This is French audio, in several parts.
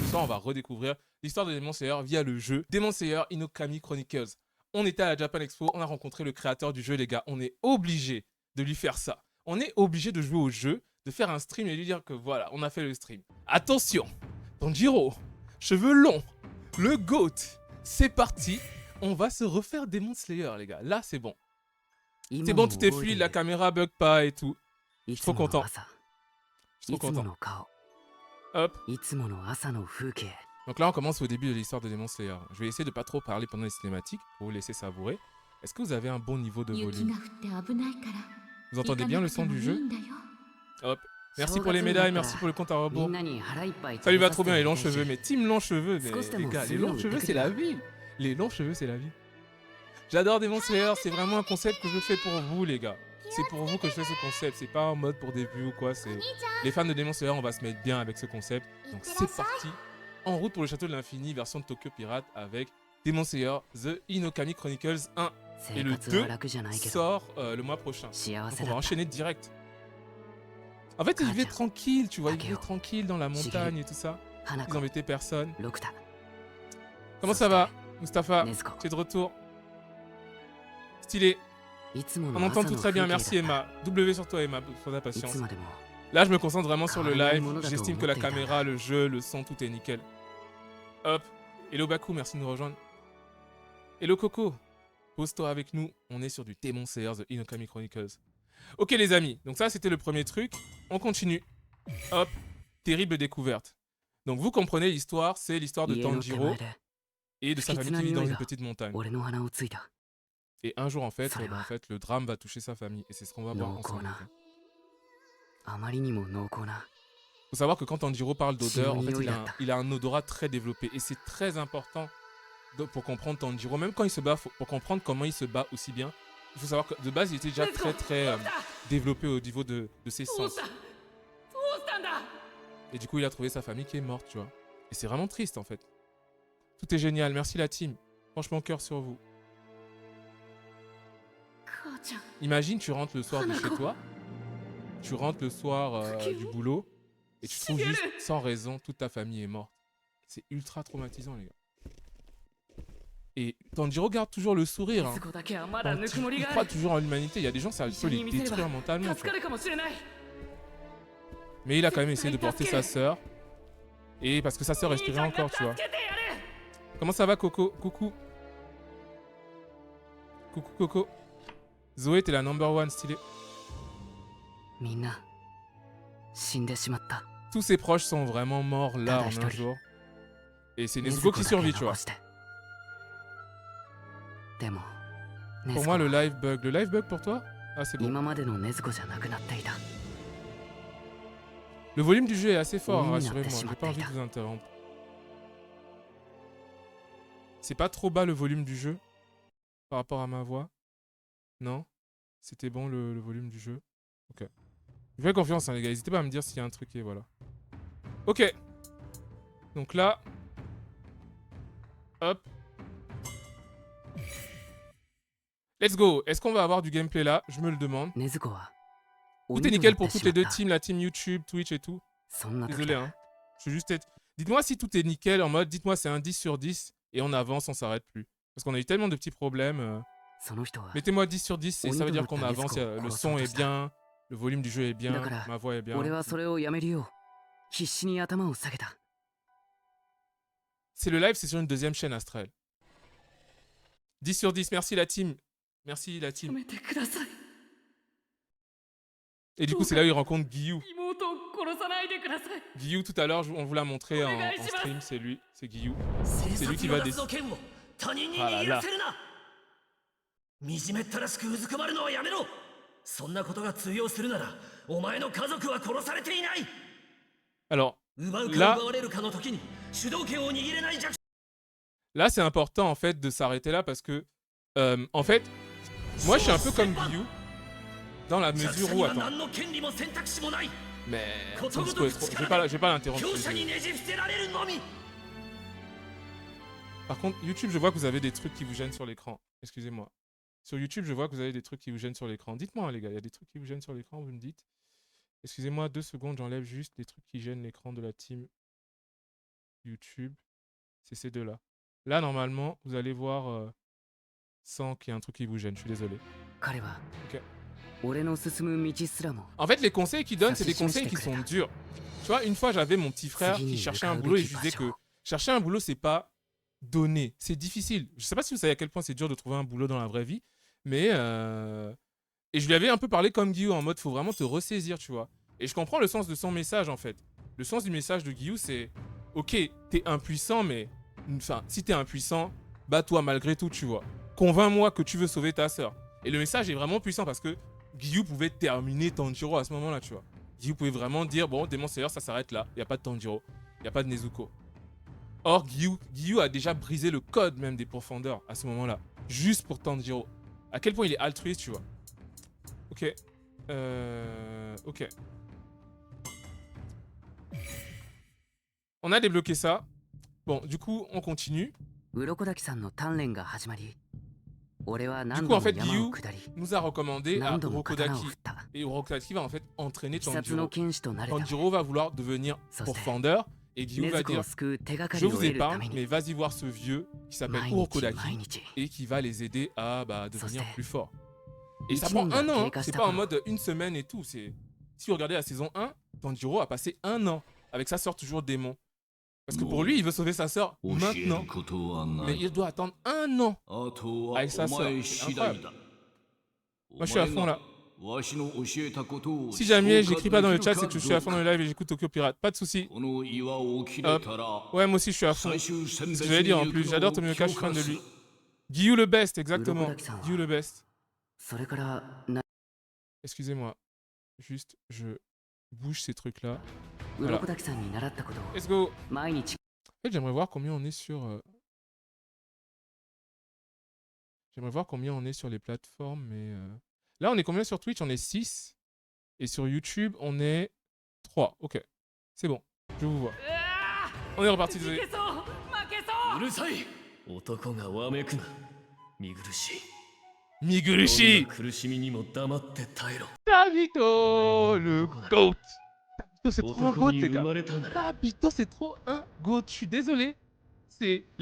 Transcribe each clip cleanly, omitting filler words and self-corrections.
soir, on va redécouvrir l'histoire de Demon Slayer via le jeu Demon Slayer Inokami Chronicles. On était à la Japan Expo, on a rencontré le créateur du jeu, les gars. On est obligé de lui faire ça. On est obligé de jouer au jeu, de faire un stream et lui dire que voilà, on a fait le stream. Attention, Tanjiro, cheveux longs, le GOAT, c'est parti. On va se refaire Demon Slayer, les gars. Là, c'est bon. C'est bon, tout est fluide, la caméra bug pas et tout. Je suis trop content. Je suis trop content. Hop. Donc là, on commence au début de l'histoire de Demon Slayer. Je vais essayer de pas trop parler pendant les cinématiques pour vous laisser savourer. Est-ce que vous avez un bon niveau de volume? Vous entendez bien le son du jeu? Hop. Merci pour les médailles, merci pour le compte à rebours. Ça lui va trop bien les longs cheveux, mais team longs cheveux, mais les gars, les longs cheveux c'est la vie. Les longs cheveux c'est la vie. J'adore Demon Slayer, c'est vraiment un concept que je fais pour vous les gars. C'est pour vous que je fais ce concept, c'est pas en mode pour des vues ou quoi, c'est... Les fans de Demon Slayer, on va se mettre bien avec ce concept. Donc c'est parti, en route pour le château de l'infini, version de Tokyo Pirate avec Demon Slayer The Inokami Chronicles 1. Et le 2 sort le mois prochain. Donc on va enchaîner direct. En fait, ils vivaient tranquille, tu vois, ils vivaient tranquille dans la montagne et tout ça. Ils embêtaient personne. Comment ça va, Mustapha? Tu es de retour? Stylé. On entend tout très bien, merci Emma. W sur toi Emma, pour ta patience. Là, je me concentre vraiment sur le live. J'estime que la caméra, le jeu, le son, tout est nickel. Hop. Hello Baku, merci de nous rejoindre. Hello Coco. Pose-toi avec nous. On est sur du Demon Slayer The Inokami Chronicles. Ok les amis, donc ça c'était le premier truc. On continue. Hop. Terrible découverte. Donc vous comprenez l'histoire, c'est l'histoire de Tanjiro et de sa famille qui vit dans une petite montagne. Et un jour en fait, le drame va toucher sa famille. Et c'est ce qu'on va voir ensemble. Faut savoir que quand Tanjiro parle d'odeur, en fait, il a un odorat très développé. Et c'est très important pour comprendre Tanjiro. Même quand il se bat, pour comprendre comment il se bat aussi bien, il faut savoir que de base, il était déjà très développé au niveau de ses sens. Et du coup, il a trouvé sa famille qui est morte, tu vois. Et c'est vraiment triste, en fait. Tout est génial. Merci la team. Franchement, cœur sur vous. Imagine, tu rentres le soir de chez toi. Tu rentres le soir du boulot. Et tu trouves juste, sans raison, toute ta famille est morte. C'est ultra traumatisant, les gars. Et Tanjiro garde toujours le sourire. Hein. Il croit toujours en l'humanité. Il y a des gens, ça peut les détruire mentalement. Tu vois. Mais il a quand même essayé de porter sa sœur. Et parce que sa sœur respirait encore, tu vois. Comment ça va, Coco? Coucou. Coucou, Coco. Zoé, t'es la number one, stylée. Tous ses proches sont vraiment morts là en un jour. Et c'est Nezuko qui survit, tu vois. Pour moi, le live bug. Le live bug pour toi? Ah, c'est bon. Le volume du jeu est assez fort, hein, rassurez-moi. J'ai pas envie de vous interrompre. C'est pas trop bas le volume du jeu par rapport à ma voix? Non? C'était bon le volume du jeu? Ok. Je fais confiance, hein, les gars. N'hésitez pas à me dire s'il y a un truc qui est... Voilà. Ok. Donc là... Hop. Let's go. Est-ce qu'on va avoir du gameplay là? Je me le demande. Tout est nickel pour toutes les deux teams, la team YouTube, Twitch et tout. Désolé, hein. Je veux juste être... Dites-moi si tout est nickel en mode, dites-moi c'est un 10 sur 10 et on avance, on s'arrête plus. Parce qu'on a eu tellement de petits problèmes. Mettez-moi 10 sur 10 et ça veut dire qu'on avance, le son est bien, le volume du jeu est bien, ma voix est bien. C'est le live, c'est sur une deuxième chaîne Astral. 10 sur 10, merci la team. Merci la team. Et du coup, c'est là où il rencontre Giyu. Giyu, tout à l'heure, on vous l'a montré en stream, c'est lui, c'est Giyu. C'est lui qui va décider. Ah là là. Alors, là c'est important en fait de s'arrêter là parce que, en fait, moi je suis un peu comme Giyu, dans la mesure où, attends. Mais, je vais pas l'interrompre. Par contre, YouTube, je vois que vous avez des trucs qui vous gênent sur l'écran. Excusez-moi. Sur YouTube, je vois que vous avez des trucs qui vous gênent sur l'écran. Dites-moi, les gars, il y a des trucs qui vous gênent sur l'écran, vous me dites. Excusez-moi, 2 secondes, j'enlève juste les trucs qui gênent l'écran de la team YouTube, c'est ces deux-là. Là, normalement, vous allez voir sans qu'il y ait un truc qui vous gêne. Je suis désolé. Ok. En fait, les conseils qu'il donne, c'est des conseils qui sont durs. Tu vois, une fois, j'avais mon petit frère qui cherchait un boulot et je lui disais que chercher un boulot, c'est pas donné. C'est difficile. Je sais pas si vous savez à quel point c'est dur de trouver un boulot dans la vraie vie, mais... Et je lui avais un peu parlé comme Guillaume, en mode, faut vraiment te ressaisir, tu vois. Et je comprends le sens de son message, en fait. Le sens du message de Guillaume, c'est... Ok, t'es impuissant, mais... Enfin, si t'es impuissant, bats-toi malgré tout, tu vois. Convainc-moi que tu veux sauver ta sœur. Et le message est vraiment puissant parce que Guillaume pouvait terminer Tanjiro à ce moment-là, tu vois. Guillaume pouvait vraiment dire, bon, Démon Slayer, ça s'arrête là. Il n'y a pas de Tanjiro. Il n'y a pas de Nezuko. Or, Guillaume a déjà brisé le code même des profondeurs à ce moment-là. Juste pour Tanjiro. À quel point il est altruiste, tu vois. Ok. Ok. On a débloqué ça. Bon, du coup, on continue. Du coup, en fait, Guillaume nous a recommandé à Urokodaki. Et Urokodaki va en fait entraîner Tanjiro. Tanjiro va vouloir devenir pourfendeur. Et Guillaume va dire, je vous épargne, mais vas-y voir ce vieux qui s'appelle Urokodaki et qui va les aider à devenir plus forts. Et ça prend un an, hein. C'est pas en mode une semaine et tout. Si vous regardez la saison 1, Tanjiro a passé un an avec sa sœur toujours démon. Parce que pour lui, il veut sauver sa sœur maintenant. Mais il doit attendre un an avec sa sœur. C'est incroyable. Moi, je suis à fond là. Si jamais j'écris pas dans le chat, c'est que je suis à fond dans le live et j'écoute Tokyo Pirate. Pas de soucis. Hop. Ouais, moi aussi, je suis à fond. C'est ce que j'allais dire en plus. J'adore Tomioka, je suis fan de lui. Guillaume le best, exactement. Guillaume le best. Excusez-moi. Juste, je bouge ces trucs-là. Voilà. Let's go. En fait, j'aimerais voir combien on est sur... J'aimerais voir combien on est sur les plateformes, mais... Là, on est combien sur Twitch? On est 6. Et sur YouTube, on est 3. Ok. C'est bon. Je vous vois. On est reparti, désolé. Migurushi. Tabito, le GOAT. Tabito, c'est trop un GOAT, les gars. Tabito, c'est trop un GOAT. Je suis désolé.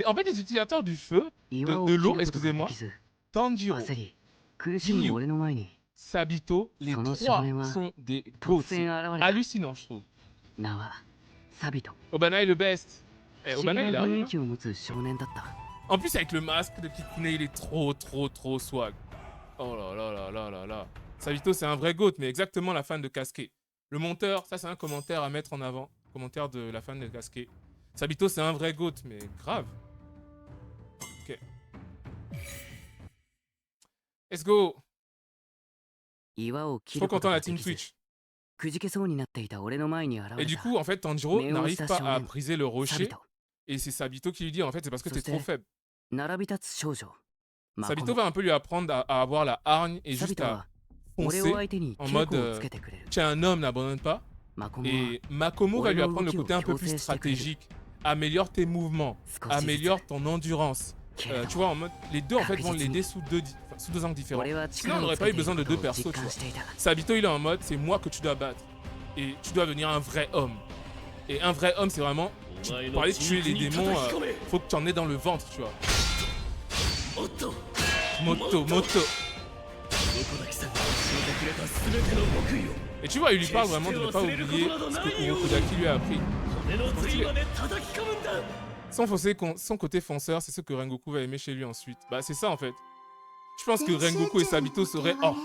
En fait, les utilisateurs du feu, de l'eau, excusez-moi, Tanjiro, Guillaume, Sabito, les trois sont des GOATs. C'est hallucinant, je trouve. Obana est le best. Obana, il arrive. En plus, avec le masque de Kitsune, il est trop swag. Oh là là là là là là. Sabito, c'est un vrai GOAT, mais exactement la fan de Casquet. Le monteur, ça c'est un commentaire à mettre en avant. Commentaire de la fan de Casquet. Sabito, c'est un vrai GOAT, mais grave. Ok. Let's go. Trop content la team Twitch. Et du coup, en fait, Tanjiro n'arrive pas à briser le rocher. Et c'est Sabito qui lui dit, en fait, c'est parce que t'es trop faible. Sabito va un peu lui apprendre à avoir la hargne et juste à foncer en mode tu es un homme, n'abandonne pas. Et Makomo va lui apprendre le côté un peu plus stratégique. Améliore tes mouvements, améliore ton endurance. Tu vois, en mode, les deux en fait vont l'aider sous deux angles différents. Sinon, on n'aurait pas eu besoin de deux persos, tu vois. Sabito, il est en mode, c'est moi que tu dois battre. Et tu dois devenir un vrai homme. Et un vrai homme, c'est vraiment, pour aller tuer les démons, faut que tu en aies dans le ventre, tu vois. Moto. Et tu vois, il lui parle vraiment de ne pas oublier ce que Urokodaki lui a appris. Son côté fonceur, c'est ce que Rengoku va aimer chez lui ensuite. Bah, c'est ça en fait. Je pense que Rengoku et Sabito seraient... Oh,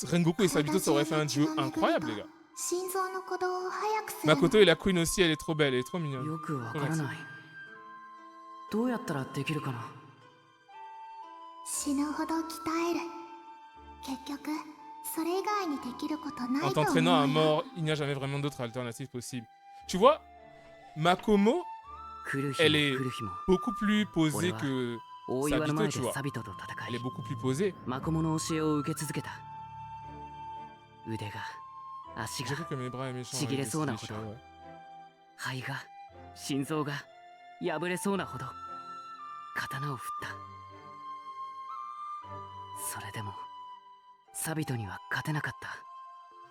Rengoku et Sabito, ça aurait fait un duo incroyable, les gars. Makoto et la Queen aussi, elle est trop belle, elle est trop mignonne. En t'entraînant à mort, il n'y a jamais vraiment d'autre alternative possible. Tu vois, Makomo, elle est beaucoup plus posée que Sabito, tu vois. Elle est beaucoup plus posée. J'ai cru que mes bras et mes jambes avaient été déchirés, ouais.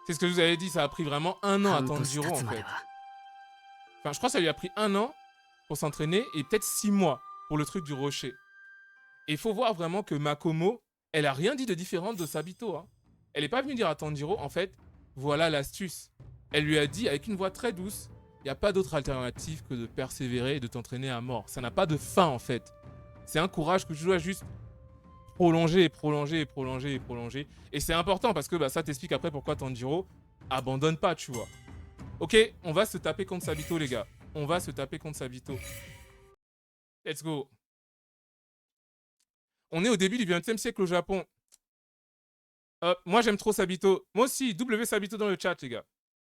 C'est ce que je vous avais dit, ça a pris vraiment un an à Tanjiro en fait. Enfin, je crois que ça lui a pris un an pour s'entraîner et peut-être 6 mois pour le truc du rocher. Et il faut voir vraiment que Makomo, elle a rien dit de différent de Sabito. Hein. Elle n'est pas venue dire à Tanjiro, en fait, voilà l'astuce. Elle lui a dit avec une voix très douce, il n'y a pas d'autre alternative que de persévérer et de t'entraîner à mort. Ça n'a pas de fin, en fait. C'est un courage que tu dois juste prolonger et prolonger et prolonger et prolonger. Et c'est important parce que bah, ça t'explique après pourquoi Tanjiro abandonne pas, tu vois. Ok, on va se taper contre Sabito, les gars. On va se taper contre Sabito. Let's go. On est au début du XXe siècle au Japon. Moi, j'aime trop Sabito. Moi aussi, W Sabito dans le chat, les gars.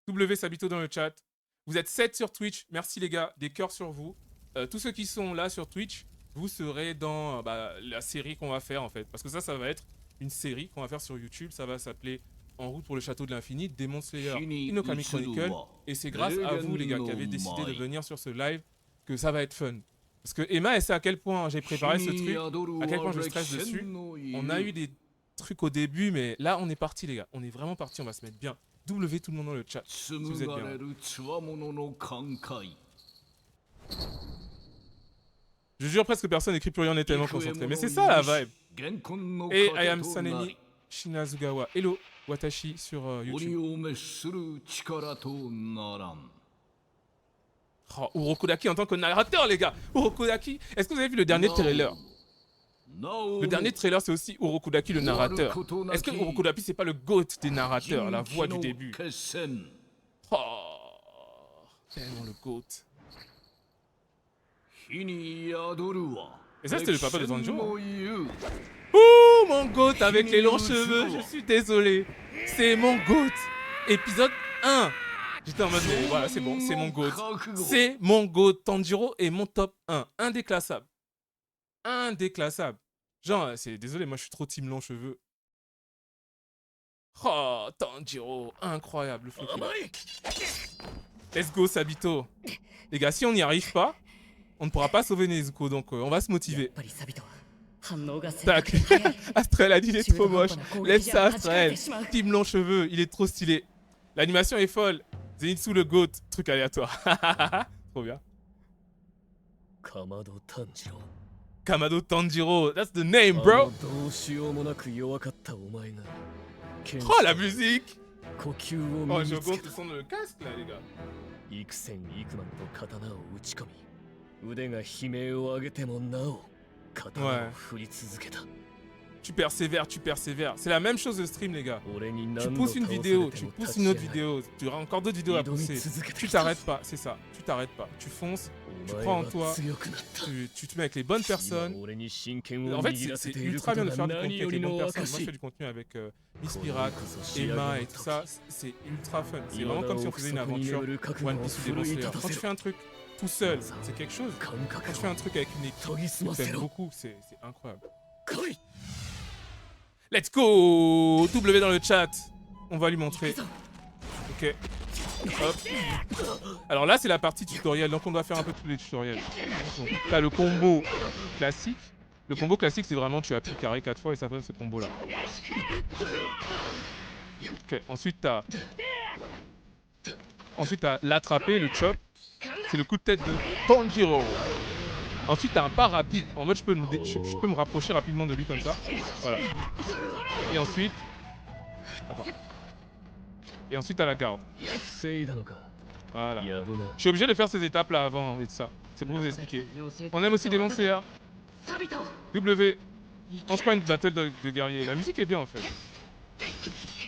W Sabito dans le chat. Vous êtes 7 sur Twitch. Merci, les gars. Des cœurs sur vous. Tous ceux qui sont là sur Twitch, vous serez dans la série qu'on va faire, en fait. Parce que ça va être une série qu'on va faire sur YouTube. Ça va s'appeler En route pour le château de l'infini, Demon Slayer, Inokami Chronicle. Et c'est grâce à vous, les gars, qui avez décidé de venir sur ce live que ça va être fun. Parce que Emma, elle sait à quel point j'ai préparé ce truc, à quel point je stresse dessus. On a eu des trucs au début, mais là, on est parti, les gars. On est vraiment parti, on va se mettre bien. W tout le monde dans le chat, si vous êtes bien. Je jure presque que personne n'écrit plus rien, on est tellement concentré. Mais c'est ça la vibe. Et I am Sanemi Shinazugawa. Hello, Watashi sur YouTube. Oh, Urokodaki en tant que narrateur, les gars. Urokodaki, est-ce que vous avez vu le dernier trailer? Le dernier trailer, c'est aussi Urokodaki, le narrateur. Est-ce que Urokodaki, c'est pas le GOAT des narrateurs, la voix du début? Oh, tellement le GOAT. Et ça, c'était le papa de Tanjiro. Ouh, mon GOAT avec les longs cheveux, je suis désolé. C'est mon GOAT. Épisode 1. J'étais en mode, mais voilà, c'est bon, c'est mon GOAT. C'est mon GOAT. Tanjiro est mon top 1. Indéclassable. Indéclassable. Genre, c'est désolé, moi je suis trop team long cheveux. Oh, Tanjiro, incroyable le flow qu'il a. Let's go, Sabito. Les gars, si on n'y arrive pas, on ne pourra pas sauver Nezuko, donc on va se motiver. Tac. Astrel a dit il est trop moche. Laisse ça, Astrel. Team long cheveux, il est trop stylé. L'animation est folle. Zenitsu le GOAT, truc aléatoire. Trop bien. Kamado Tanjiro, that's the name, bro. Oh, la musique. Oh, je compte le son de le casque, là, les gars. Ouais. Tu persévères. C'est la même chose de stream, les gars. Tu pousses une vidéo, tu pousses une autre vidéo, tu auras encore d'autres vidéos à pousser. Tu t'arrêtes pas, c'est ça. Tu t'arrêtes pas. Tu fonces, tu crois en toi, tu te mets avec les bonnes personnes. En fait, c'est ultra bien de faire du contenu avec les bonnes personnes. Moi, je fais du contenu avec Miss Pirate, Emma et tout ça. C'est ultra fun. C'est vraiment comme si on faisait une aventure One Piece ou Demon Slayer. Quand tu fais un truc tout seul, c'est quelque chose. Quand tu fais un truc avec une équipe, t'aimes beaucoup, c'est incroyable. Let's go! W dans le chat. On va lui montrer. Ok. Hop. Alors là, c'est la partie tutoriel. Donc on doit faire un peu tous les tutoriels. Donc t'as le combo classique. Le combo classique, c'est vraiment tu appuies carré 4 fois et ça fait ce combo là. Ok. Ensuite, t'as l'attraper, le chop. C'est le coup de tête de Tanjiro. Ensuite, t'as un pas rapide. En mode, je peux me rapprocher rapidement de lui comme ça. Voilà. Et ensuite... Attends. Et ensuite, t'as la garde. Voilà. Je suis obligé de faire ces étapes-là avant et de ça. C'est pour vous expliquer. On aime aussi Demon Slayer. W. On se prend une battle de guerriers. La musique est bien, en fait.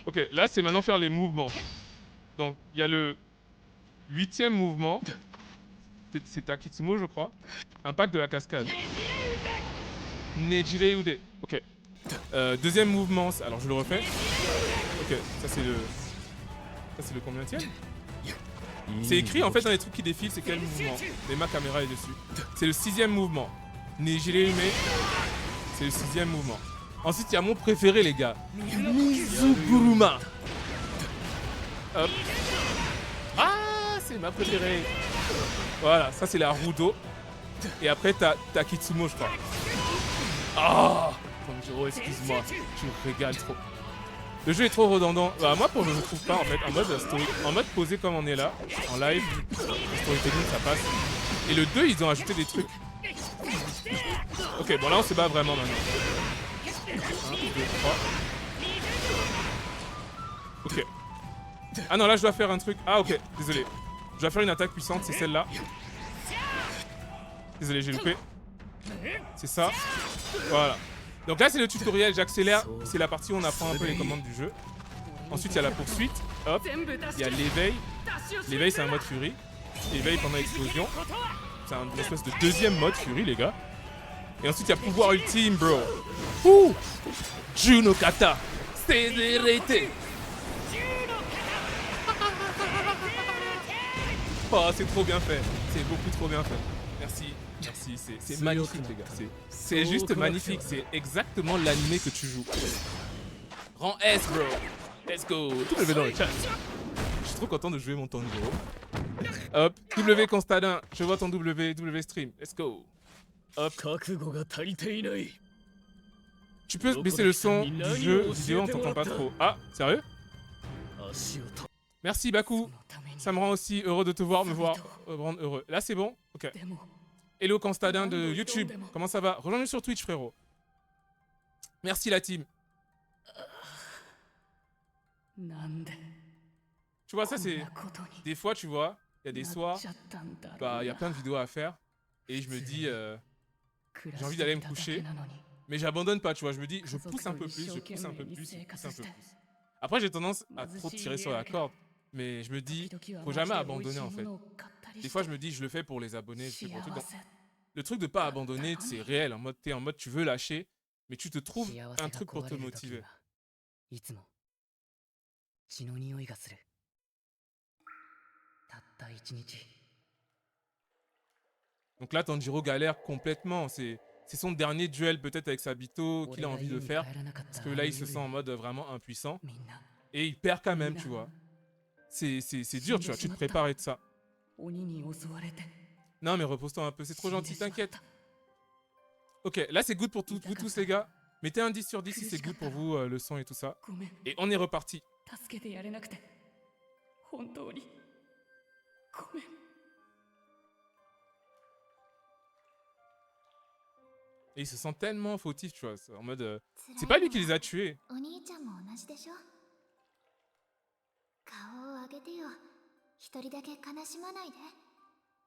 Ok, là, c'est maintenant faire les mouvements. Donc, il y a le 8e mouvement. C'est Takitsumo, je crois. Impact de la cascade. Nejire Ude. Ok. Deuxième mouvement. Alors, je le refais. Ok, ça c'est le... Ça c'est le combienième? C'est écrit en fait dans les trucs qui défilent, c'est quel mouvement. Et ma caméra est dessus. C'est le 6e mouvement. Nejire Ume. C'est le 6e mouvement. Ensuite, il y a mon préféré, les gars. Mizuguruma. Hop. Ah, c'est ma préférée. Voilà, ça c'est la Rudo. Et après t'as Kitsumo, je crois. Ah, Tanjiro, excuse-moi, tu me régales trop. Le jeu est trop redondant. Bah moi je trouve pas en fait. En mode posé comme on est là, en live, le storytelling ça passe. Et le 2, ils ont ajouté des trucs. Ok, bon là on se bat vraiment maintenant. 1, 2, 3. Ok. Ah non, là je dois faire un truc. Ah ok, désolé. Je dois faire une attaque puissante, c'est celle-là. Désolé, j'ai loupé. C'est ça. Voilà. Donc là c'est le tutoriel, j'accélère. C'est la partie où on apprend un peu les commandes du jeu. Ensuite il y a la poursuite. Hop. Il y a l'éveil. L'éveil c'est un mode furie. L'éveil pendant l'explosion. C'est une espèce de deuxième mode furie les gars. Et ensuite il y a pouvoir ultime bro. Ouh, Juno Kata. Cédérité. Oh c'est trop bien fait. C'est beaucoup trop bien fait. Merci. Merci, c'est magnifique les gars. C'est juste magnifique. C'est exactement l'animé que tu joues. Rang S bro. Let's go. W dans le chat. Je suis trop content de jouer mon temps nouveau. Hop. W Constadin. Je vois ton W. W stream. Let's go. Hop. Tu peux baisser le son du jeu vidéo, on t'entend pas trop. Ah, sérieux? Merci Baku. Ça me rend aussi heureux de te voir, me rendre heureux. Là c'est bon? Ok. Hello Constadin de YouTube. Comment ça va? Rejoins-nous sur Twitch frérot. Merci la team. Tu vois ça c'est... Des fois tu vois, il y a des soirs, bah il y a plein de vidéos à faire. Et je me dis, j'ai envie d'aller me coucher. Mais j'abandonne pas, tu vois, je me dis, je pousse un peu plus, je pousse un peu plus, je pousse un peu plus. Après, j'ai tendance à trop tirer sur la corde, mais je me dis, faut jamais abandonner en fait. Des fois, je me dis, je le fais pour les abonnés, je fais pour le truc. Donc, le truc de pas abandonner, c'est réel, t'es en mode, tu veux lâcher, mais tu te trouves un truc pour te motiver. Donc là, Tanjiro galère complètement, c'est son dernier duel peut-être avec Sabito qu'il a envie de faire. Parce que là, il se sent en mode vraiment impuissant. Et il perd quand même, tu vois. C'est dur, tu vois, tu te prépares et tout ça. Non, mais repose-toi un peu, c'est trop gentil, t'inquiète. Ok, là c'est good pour vous tous les gars. Mettez un 10 sur 10 si c'est good pour vous, le son et tout ça. Et on est reparti. Et il se sent tellement fautif, tu vois, en mode... c'est pas lui qui les a tués.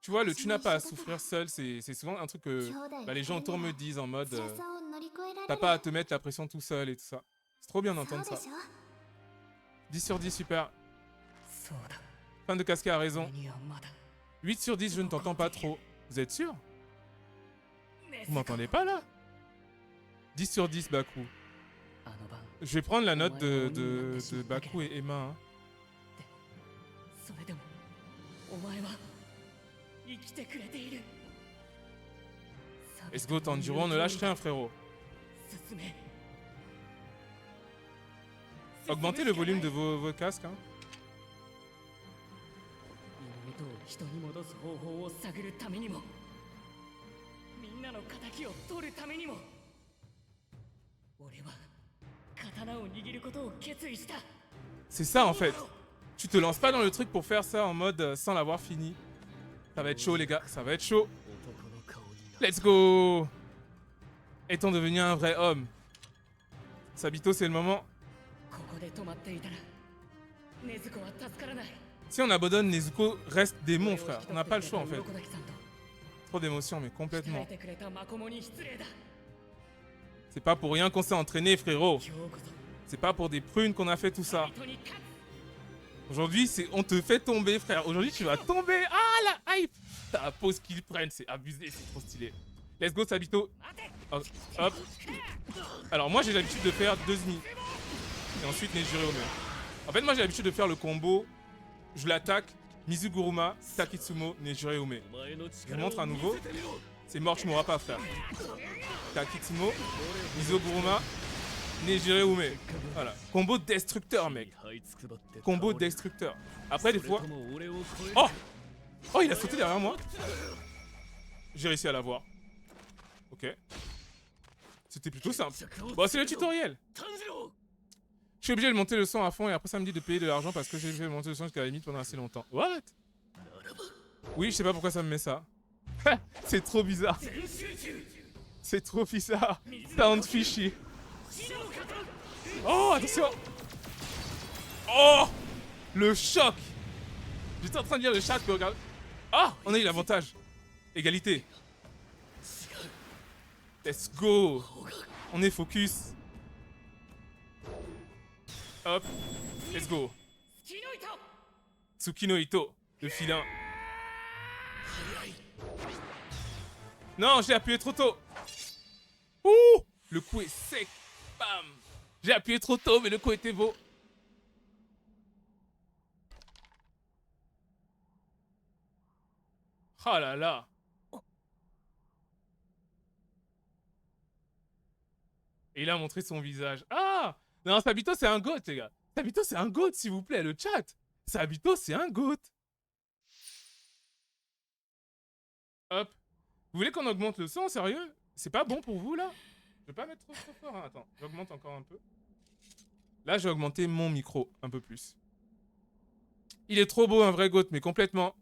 Tu vois, le tu n'as pas à souffrir seul, c'est souvent un truc que bah, les gens autour me disent en mode... t'as pas à te mettre la pression tout seul et tout ça. C'est trop bien d'entendre ça. 10 sur 10, super. Fan de Casca a raison. 8 sur 10, je ne t'entends pas trop. Vous êtes sûr? Vous m'entendez pas là? 10 sur 10, Baku. Je vais prendre la note de Baku et Emma. Hein. Let's go Tanjiro, on ne lâche rien frérot. Augmentez le volume de vos casques. Hein. C'est ça en fait. Tu te lances pas dans le truc pour faire ça en mode sans l'avoir fini. Ça va être chaud les gars, ça va être chaud. Let's go. Est-on devenu un vrai homme? Sabito, c'est le moment. Si on abandonne, Nezuko reste démon, frère. On n'a pas le choix, en fait. Trop d'émotions, mais complètement. C'est pas pour rien qu'on s'est entraîné, frérot. C'est pas pour des prunes qu'on a fait tout ça. Aujourd'hui, on te fait tomber, frère. Aujourd'hui, tu vas tomber. Ah, la hype. La pause qu'ils prennent, c'est abusé, c'est trop stylé. Let's go, Sabito. Hop. Alors, moi, j'ai l'habitude de faire 2 demi. Et ensuite, Nejire Ome. En fait, moi, j'ai l'habitude de faire le combo. Je l'attaque. Mizuguruma, Takitsumo, Nejire Ome. Je vous montre à nouveau. C'est mort, tu m'auras pas, frère. Takitsumo, Mizuguruma, Nejire Ome. Voilà. Combo destructeur, mec. Combo destructeur. Après, des fois... Oh! Oh, il a sauté derrière moi. J'ai réussi à l'avoir. Ok. C'était plutôt simple. Bon, c'est le tutoriel. Je suis obligé de monter le son à fond et après ça me dit de payer de l'argent parce que j'ai fait monter le son jusqu'à la limite pendant assez longtemps. What? Oui, je sais pas pourquoi ça me met ça. C'est trop bizarre. C'est trop bizarre. Sound fishy. Oh, attention. Oh, le choc. J'étais en train de lire le chat, mais regarde. Ah, on a eu l'avantage. Égalité. Let's go. On est focus. Hop. Let's go. Tsukino Ito, le filin. Non, j'ai appuyé trop tôt. Ouh, le coup est sec. Bam. J'ai appuyé trop tôt, mais le coup était beau. Oh là là. Et il a montré son visage. Ah, non, Sabito, c'est un goat, les gars. Sabito, c'est un goat, s'il vous plaît, le chat. Sabito, c'est un goat. Hop. Vous voulez qu'on augmente le son, sérieux? C'est pas bon pour vous, là? Je vais pas mettre trop fort, hein. Attends, j'augmente encore un peu. Là, j'ai augmenté mon micro un peu plus. Il est trop beau, un vrai goat, mais complètement.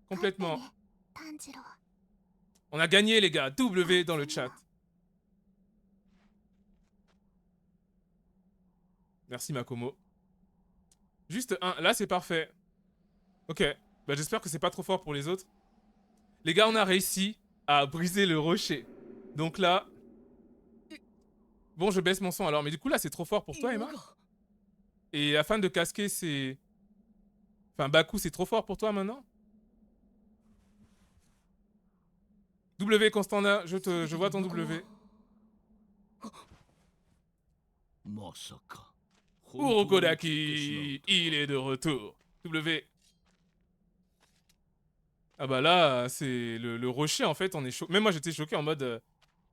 Complètement. On a gagné, les gars. W dans le chat. Merci, Makomo. Juste un. Là, c'est parfait. Ok. Bah, j'espère que c'est pas trop fort pour les autres. Les gars, on a réussi à briser le rocher. Donc là... Bon, je baisse mon son alors. Mais du coup, là, c'est trop fort pour toi, Emma. Et afin de casquer, c'est... Enfin, Baku, c'est trop fort pour toi, maintenant. W, Constantin, je vois ton W. Urokodaki, il est de retour. W. Ah bah là, c'est le rocher, en fait, on est choqué. Même moi, j'étais choqué en mode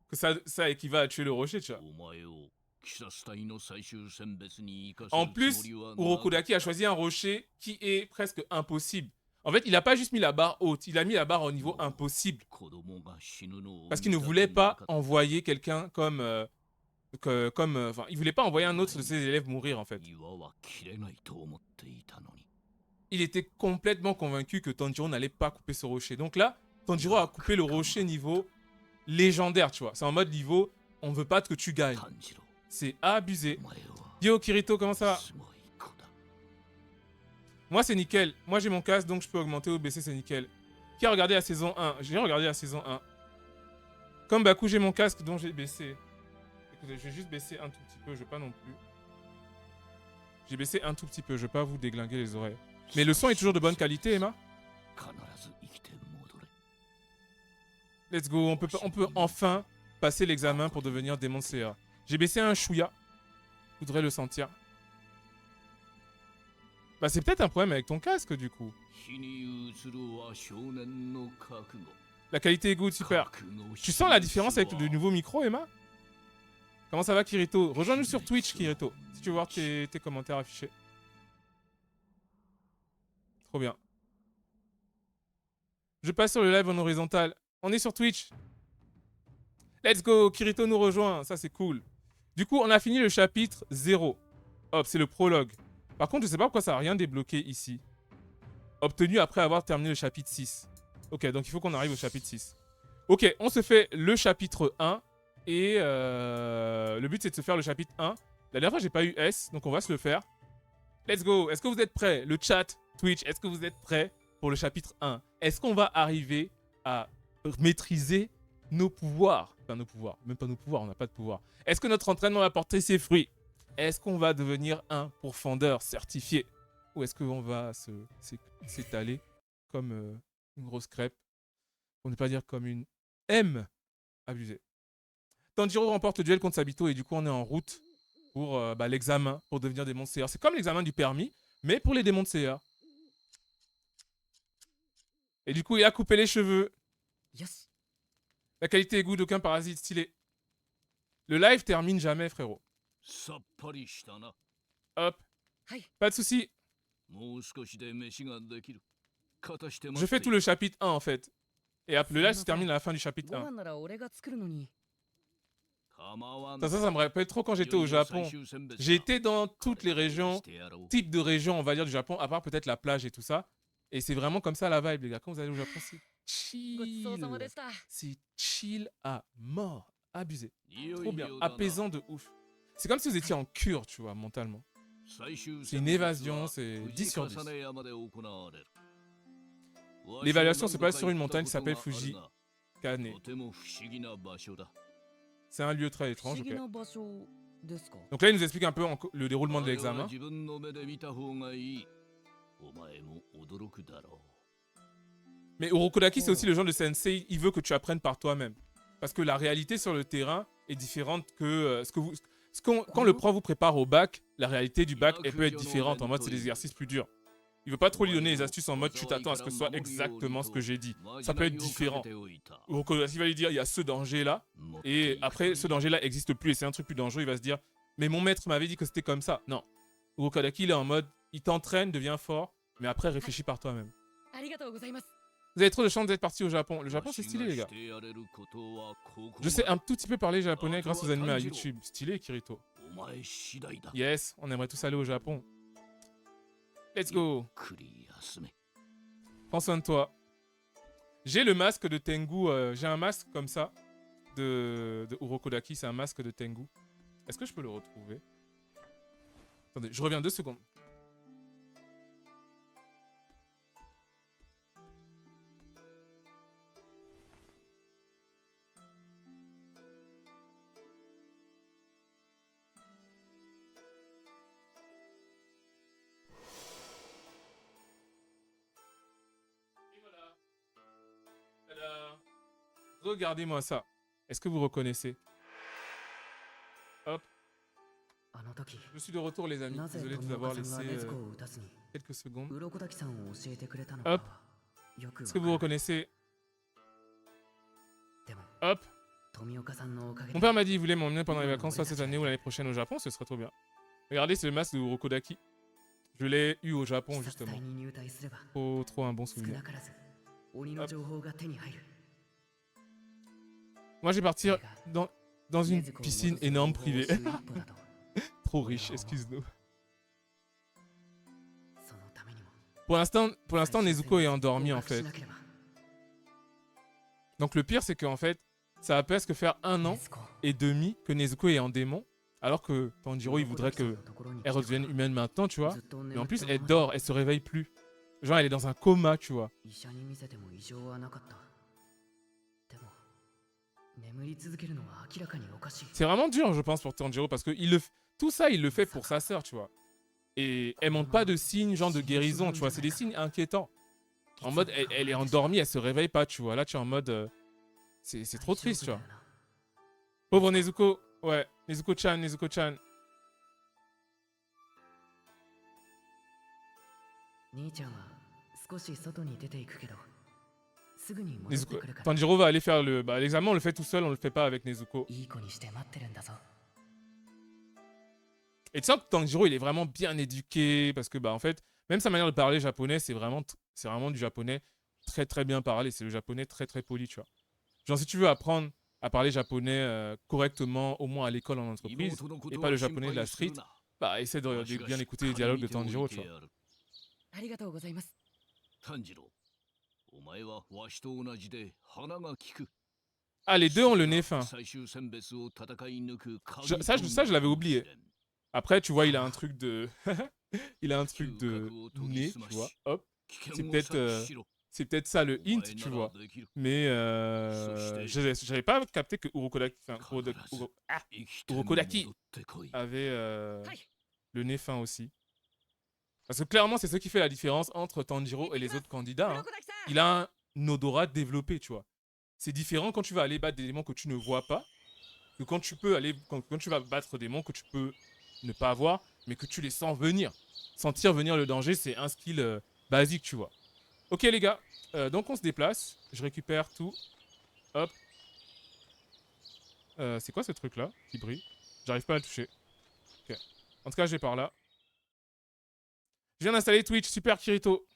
que ça équivaut à tuer le rocher, tu vois. En plus, Urokodaki a choisi un rocher qui est presque impossible. En fait, il a pas juste mis la barre haute, il a mis la barre au niveau impossible. Parce qu'il ne voulait pas envoyer quelqu'un comme... enfin, il voulait pas envoyer un autre de ses élèves mourir, en fait. Il était complètement convaincu que Tanjiro n'allait pas couper ce rocher. Donc là, Tanjiro a coupé le rocher niveau légendaire, tu vois. C'est en mode niveau, on veut pas que tu gagnes. C'est abusé. Yo, Kirito, comment ça va? Moi, c'est nickel. Moi, j'ai mon casque, donc je peux augmenter ou baisser, c'est nickel. Qui a regardé la saison 1? J'ai regardé la saison 1. Comme Baku, j'ai mon casque, donc j'ai baissé. Écoutez, je vais juste baisser un tout petit peu, je vais pas non plus. J'ai baissé un tout petit peu, je vais pas vous déglinguer les oreilles. Mais le son est toujours de bonne qualité, Emma? Let's go, on peut enfin passer l'examen pour devenir démon Slayer. J'ai baissé un chouïa. Vous devrez le sentir. Bah c'est peut-être un problème avec ton casque du coup. La qualité est good, super. Tu sens la différence avec le nouveau micro, Emma? Comment ça va, Kirito? Rejoins-nous sur Twitch, Kirito, si tu veux voir tes commentaires affichés. Trop bien. Je passe sur le live en horizontal. On est sur Twitch. Let's go, Kirito nous rejoint, ça c'est cool. Du coup, on a fini le chapitre 0. Hop, c'est le prologue. Par contre, je sais pas pourquoi ça n'a rien débloqué ici. Obtenu après avoir terminé le chapitre 6. Ok, donc il faut qu'on arrive au chapitre 6. Ok, on se fait le chapitre 1. Et le but, c'est de se faire le chapitre 1. La dernière fois, j'ai pas eu S, donc on va se le faire. Let's go. Est-ce que vous êtes prêts? Le chat, Twitch, est-ce que vous êtes prêts pour le chapitre 1? Est-ce qu'on va arriver à maîtriser nos pouvoirs? Enfin, nos pouvoirs. Même pas nos pouvoirs, on n'a pas de pouvoir. Est-ce que notre entraînement va porter ses fruits? Est-ce qu'on va devenir un pourfendeur certifié? Ou est-ce qu'on va s'étaler comme une grosse crêpe? Pour ne pas dire comme une M abusée. Tanjiro remporte le duel contre Sabito et du coup on est en route pour l'examen pour devenir démon Slayer. C'est comme l'examen du permis, mais pour les démons de Slayer. Et du coup il a coupé les cheveux. Yes. La qualité est good, aucun parasite stylé. Le live termine jamais, frérot. Hop. Pas de soucis. Je fais tout le chapitre 1 en fait. Et le live se termine à la fin du chapitre 1. Ça me rappelle trop quand j'étais au Japon. J'ai été dans toutes les régions, types de régions, on va dire, du Japon, à part peut-être la plage et tout ça. Et c'est vraiment comme ça la vibe, les gars. Quand vous allez au Japon, chill. C'est chill à mort. Abusé. Trop bien. Apaisant de ouf. C'est comme si vous étiez en cure, tu vois, mentalement. C'est une évasion, c'est 10 sur 10. L'évaluation se passe sur une montagne qui s'appelle Fuji Kane. C'est un lieu très étrange, ok. Donc là, il nous explique un peu le déroulement de l'examen. Mais Urokodaki, c'est aussi le genre de sensei, il veut que tu apprennes par toi-même. Parce que la réalité sur le terrain est différente que quand le prof vous prépare au bac, la réalité du bac, elle peut être différente. En mode, c'est des exercices plus durs. Il veut pas trop lui donner les astuces en mode, tu t'attends à ce que ce soit exactement ce que j'ai dit. Ça peut être différent. Urokodaki va lui dire, il y a ce danger-là. Et après, ce danger-là n'existe plus et c'est un truc plus dangereux. Il va se dire, mais mon maître m'avait dit que c'était comme ça. Non. Urokodaki, il est en mode, il t'entraîne, devient fort, mais après, réfléchis par toi-même. Vous avez trop de chance d'être parti au Japon. Le Japon, c'est stylé, les gars. Je sais un tout petit peu parler japonais grâce aux animés à YouTube. Stylé, Kirito. Yes, on aimerait tous aller au Japon. Let's go. Prends soin de toi. J'ai le masque de Tengu. J'ai un masque comme ça de Urokodaki. C'est un masque de Tengu. Est-ce que je peux le retrouver? Attendez, je reviens 2 secondes. Regardez-moi ça. Est-ce que vous reconnaissez? Hop. Je suis de retour, les amis. Désolé de vous avoir laissé quelques secondes. Hop. Est-ce que vous reconnaissez? Hop. Mon père m'a dit qu'il voulait m'emmener pendant les vacances, soit cette année ou l'année prochaine au Japon. Ce serait trop bien. Regardez, c'est le masque de Urokodaki. Je l'ai eu au Japon, justement. Trop un bon souvenir. Hop. Moi, je vais partir dans une piscine énorme privée. Trop riche, excuse-nous. Pour l'instant, Nezuko est endormi, en fait. Donc, le pire, c'est qu'en fait, ça va presque faire 1 an et demi que Nezuko est en démon. Alors que Tanjiro, il voudrait qu'elle redevienne humaine maintenant, tu vois. Mais en plus, elle dort, elle se réveille plus. Genre, elle est dans un coma, tu vois. C'est vraiment dur, je pense, pour Tanjiro, parce que tout ça, il le fait pour sa sœur, tu vois. Et elle montre pas de signes, genre de guérison, tu vois. C'est des signes inquiétants. En mode, elle est endormie, elle se réveille pas, tu vois. Là, tu es en mode... c'est trop triste, tu vois. Pauvre Nezuko. Ouais, Nezuko-chan, Nezuko-chan. Tanjiro va aller faire l'examen, on le fait tout seul, on le fait pas avec Nezuko. Et tu sens que Tanjiro, il est vraiment bien éduqué, parce que, en fait, même sa manière de parler japonais, c'est vraiment du japonais très très bien parlé, c'est le japonais très très poli, tu vois. Genre, si tu veux apprendre à parler japonais correctement, au moins à l'école en entreprise, et pas le japonais de la street, essaie de bien écouter les dialogues de Tanjiro, tu vois. Ah, les deux ont le nez fin. Ça, je l'avais oublié. Après, tu vois, il a un truc de... il a un truc de nez, tu vois. Hop. C'est peut-être ça le hint, tu vois. Mais j'avais pas capté que Urokodaki avait le nez fin aussi. Parce que clairement, c'est ce qui fait la différence entre Tanjiro et les autres candidats. Hein. Il a un odorat développé, tu vois. C'est différent quand tu vas aller battre des démons que tu ne vois pas, que quand tu vas battre des démons que tu peux ne pas voir, mais que tu les sens venir. Sentir venir le danger, c'est un skill basique, tu vois. Ok les gars, donc on se déplace. Je récupère tout. Hop. C'est quoi ce truc là qui brille? J'arrive pas à le toucher. Ok. En tout cas, je vais par là. Je viens d'installer Twitch, super Kirito.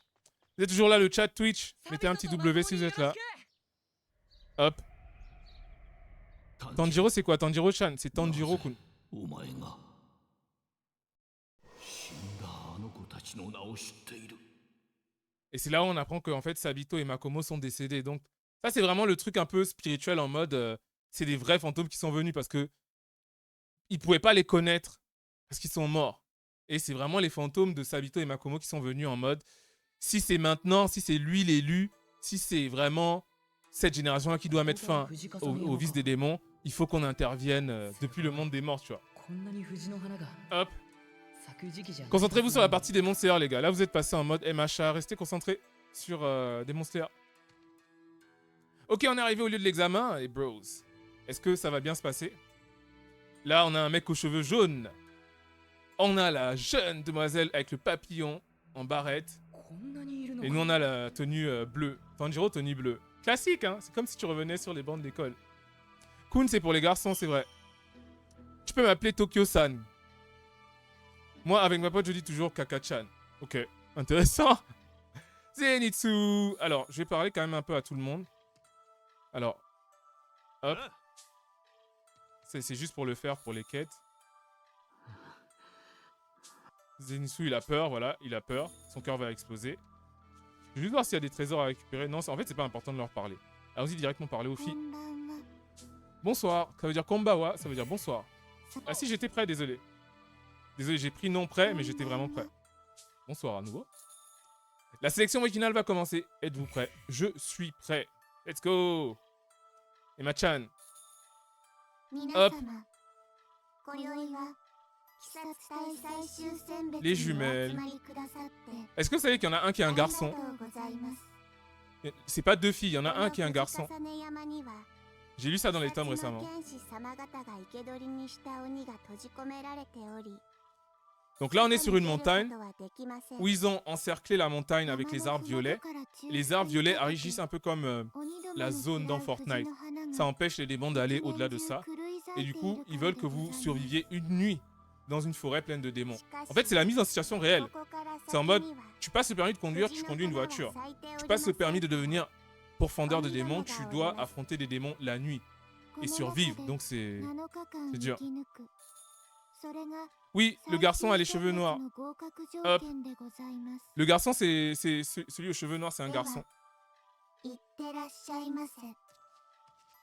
Vous êtes toujours là, le chat Twitch. Mettez un petit W si vous êtes là. Hop. Tanjiro, c'est quoi? Tanjiro-chan, c'est Tanjiro-kun. Et c'est là où on apprend qu'en fait, Sabito et Makomo sont décédés. Donc, ça, c'est vraiment le truc un peu spirituel en mode c'est des vrais fantômes qui sont venus parce que ils pouvaient pas les connaître parce qu'ils sont morts. Et c'est vraiment les fantômes de Sabito et Makomo qui sont venus en mode si c'est maintenant, si c'est lui l'élu, si c'est vraiment cette génération-là qui doit mettre fin au vice des démons, il faut qu'on intervienne depuis le monde des morts, tu vois. Hop. Concentrez-vous sur la partie Demon Slayer, les gars. Là, vous êtes passé en mode MHA. Restez concentrés sur Demon Slayer. Ok, on est arrivé au lieu de l'examen. Et bros, est-ce que ça va bien se passer? Là, on a un mec aux cheveux jaunes. On a la jeune demoiselle avec le papillon en barrette. Et nous, on a la tenue bleue. Tanjiro, tenue bleue. Classique, hein. C'est comme si tu revenais sur les bancs d'école. Kun, c'est pour les garçons, c'est vrai. Tu peux m'appeler Tokyo-san. Moi, avec ma pote, je dis toujours Kaka-chan. Ok, intéressant. Zenitsu. Alors, je vais parler quand même un peu à tout le monde. Alors, hop. C'est juste pour le faire, pour les quêtes. Zenitsu, il a peur, voilà, il a peur. Son cœur va exploser. Je vais juste voir s'il y a des trésors à récupérer. Non, en fait, c'est pas important de leur parler. Allons-y directement parler aux filles. Bonsoir. Ça veut dire konbawa, ça veut dire bonsoir. Ah si, j'étais prêt, désolé. Désolé, j'ai pris non prêt, mais j'étais vraiment prêt. Bonsoir à nouveau. La sélection originale va commencer. Êtes-vous prêts? Je suis prêt. Let's go. Emma-chan. Hop. Les jumelles. Est-ce que vous savez qu'il y en a un qui est un garçon? C'est pas deux filles, il y en a un qui est un garçon. J'ai lu ça dans les tomes récemment. Donc là, on est sur une montagne où ils ont encerclé la montagne avec les arbres violets. Les arbres violets agissent un peu comme la zone dans Fortnite. Ça empêche les démons d'aller au-delà de ça. Et du coup, ils veulent que vous surviviez une nuit dans une forêt pleine de démons. En fait, c'est la mise en situation réelle. C'est en mode, tu passes le permis de conduire, tu conduis une voiture. Tu passes le permis de devenir pourfendeur de démons, tu dois affronter des démons la nuit et survivre. Donc c'est dur. Oui, le garçon a les cheveux noirs. Hop. Le garçon, c'est celui aux cheveux noirs, c'est un garçon.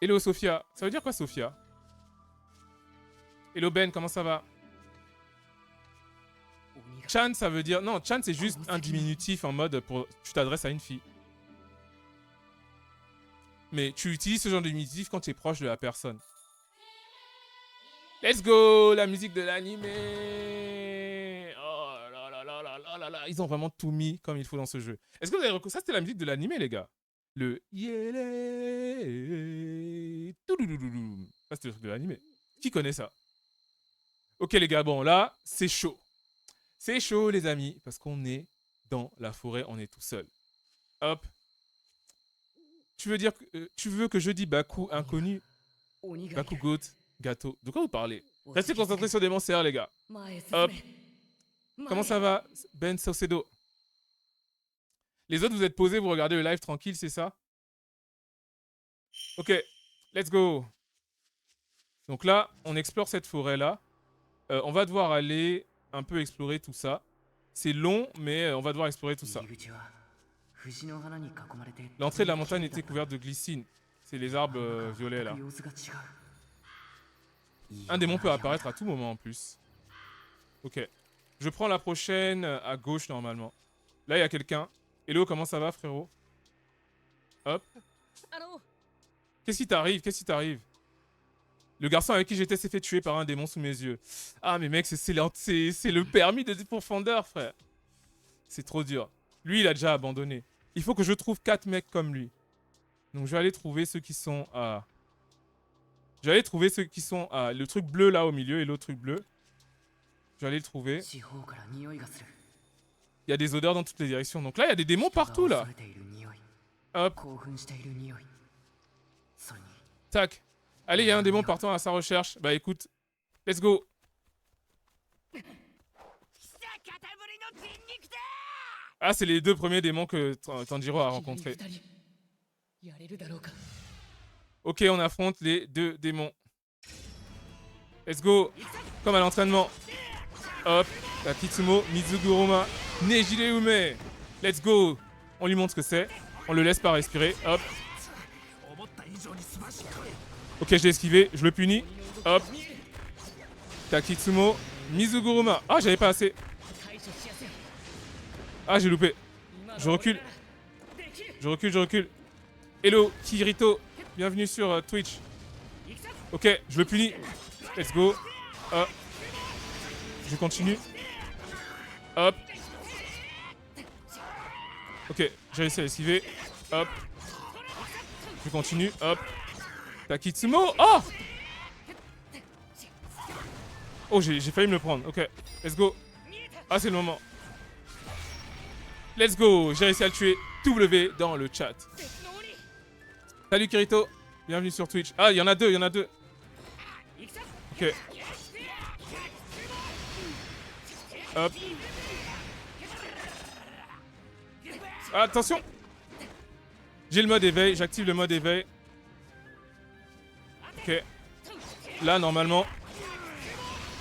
Hello Sophia. Ça veut dire quoi Sophia? Hello Ben, comment ça va? Chan, ça veut dire... Non, Chan, c'est juste un diminutif en mode pour... Tu t'adresses à une fille. Mais tu utilises ce genre de diminutif quand tu es proche de la personne. Let's go, la musique de l'animé. Oh là là là là là là là. Ils ont vraiment tout mis comme il faut dans ce jeu. Est-ce que vous avez reconnu ça? C'était la musique de l'animé, les gars. Le yélé. Ça, c'était le truc de l'animé. Qui connaît ça? Ok, les gars, bon, là, c'est chaud. C'est chaud, les amis, parce qu'on est dans la forêt, on est tout seul. Hop. Tu veux dire que, tu veux que je dise Baku inconnu? Baku goat, gâteau. De quoi vous parlez? Restez concentrés sur des monstres, les gars. Hop. Comment ça va, Ben Saucedo? Les autres, vous êtes posés, vous regardez le live tranquille, c'est ça? Ok, let's go. Donc là, on explore cette forêt-là. On va devoir aller un peu explorer tout ça. C'est long, mais on va devoir explorer tout ça. L'entrée de la montagne était couverte de glycine. C'est les arbres violets, là. Un démon peut apparaître à tout moment, en plus. Ok. Je prends la prochaine à gauche, normalement. Là, il y a quelqu'un. Hello, comment ça va, frérot? Hop. Qu'est-ce qui t'arrive? Qu'est-ce qui t'arrive? Le garçon avec qui j'étais s'est fait tuer par un démon sous mes yeux. Ah, mais mec, c'est le permis de pourfendeur, frère. C'est trop dur. Lui, il a déjà abandonné. Il faut que je trouve 4 mecs comme lui. Donc, je vais aller trouver ceux qui sont à... Je vais aller trouver ceux qui sont à... Le truc bleu, là, au milieu, et l'autre truc bleu. Je vais aller le trouver. Il y a des odeurs dans toutes les directions. Donc là, il y a des démons partout, là. Hop. Tac. Allez, il y a un démon partant à sa recherche. Bah écoute, let's go. Ah, c'est les 2 premiers démons que Tanjiro a rencontrés. Ok, on affronte les 2 démons. Let's go. Comme à l'entraînement. Hop. La Kitsumo, Mizuguruma, Nejireume. Let's go. On lui montre ce que c'est. On le laisse pas respirer. Hop. Ok, je l'ai esquivé. Je le punis. Hop. Takitsumo. Mizuguruma. Ah, j'avais pas assez. Ah, j'ai loupé. Je recule. Je recule, je recule. Hello, Kirito. Bienvenue sur Twitch. Ok, je le punis. Let's go. Hop. Je continue. Hop. Ok, j'ai réussi à esquiver. Hop. Je continue. Hop. Takitsumo. Oh! Oh, j'ai failli me le prendre. Ok, let's go. Ah, c'est le moment. Let's go. J'ai réussi à le tuer. W dans le chat. Salut Kirito. Bienvenue sur Twitch. Ah, il y en a deux, il y en a deux. Ok. Hop. Ah, attention. J'ai le mode éveil, j'active le mode éveil. Ok. Là, normalement.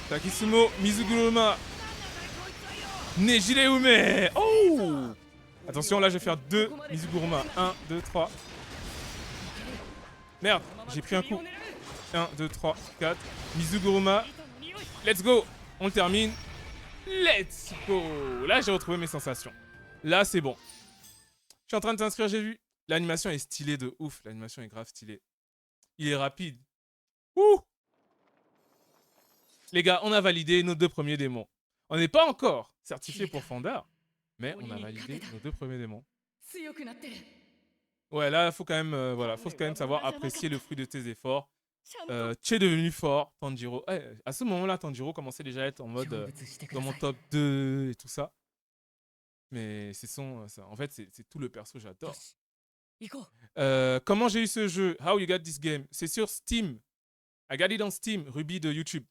Takisumo, Mizuguruma. Nejireume. Oh! Attention, là, je vais faire 2 Mizuguruma. 1, 2, 3. Merde, j'ai pris un coup. 1, 2, 3, 4. Mizuguruma. Let's go. On le termine. Let's go. Là, j'ai retrouvé mes sensations. Là, c'est bon. Je suis en train de t'inscrire, j'ai vu. L'animation est stylée de ouf. L'animation est grave stylée. Il est rapide. Ouh! Les gars, on a validé nos 2 premiers démons. On n'est pas encore certifié pour Fandar, mais on a validé nos 2 premiers démons. Ouais, là, faut quand même, voilà, faut quand même savoir apprécier le fruit de tes efforts. Tu es devenu fort, Tanjiro. À ce moment-là, Tanjiro commençait déjà à être en mode dans mon top 2 et tout ça. Mais c'est son, en fait, c'est tout le perso, j'adore. Comment j'ai eu ce jeu? How you got this game? C'est sur Steam. I got it on Steam, Ruby de YouTube.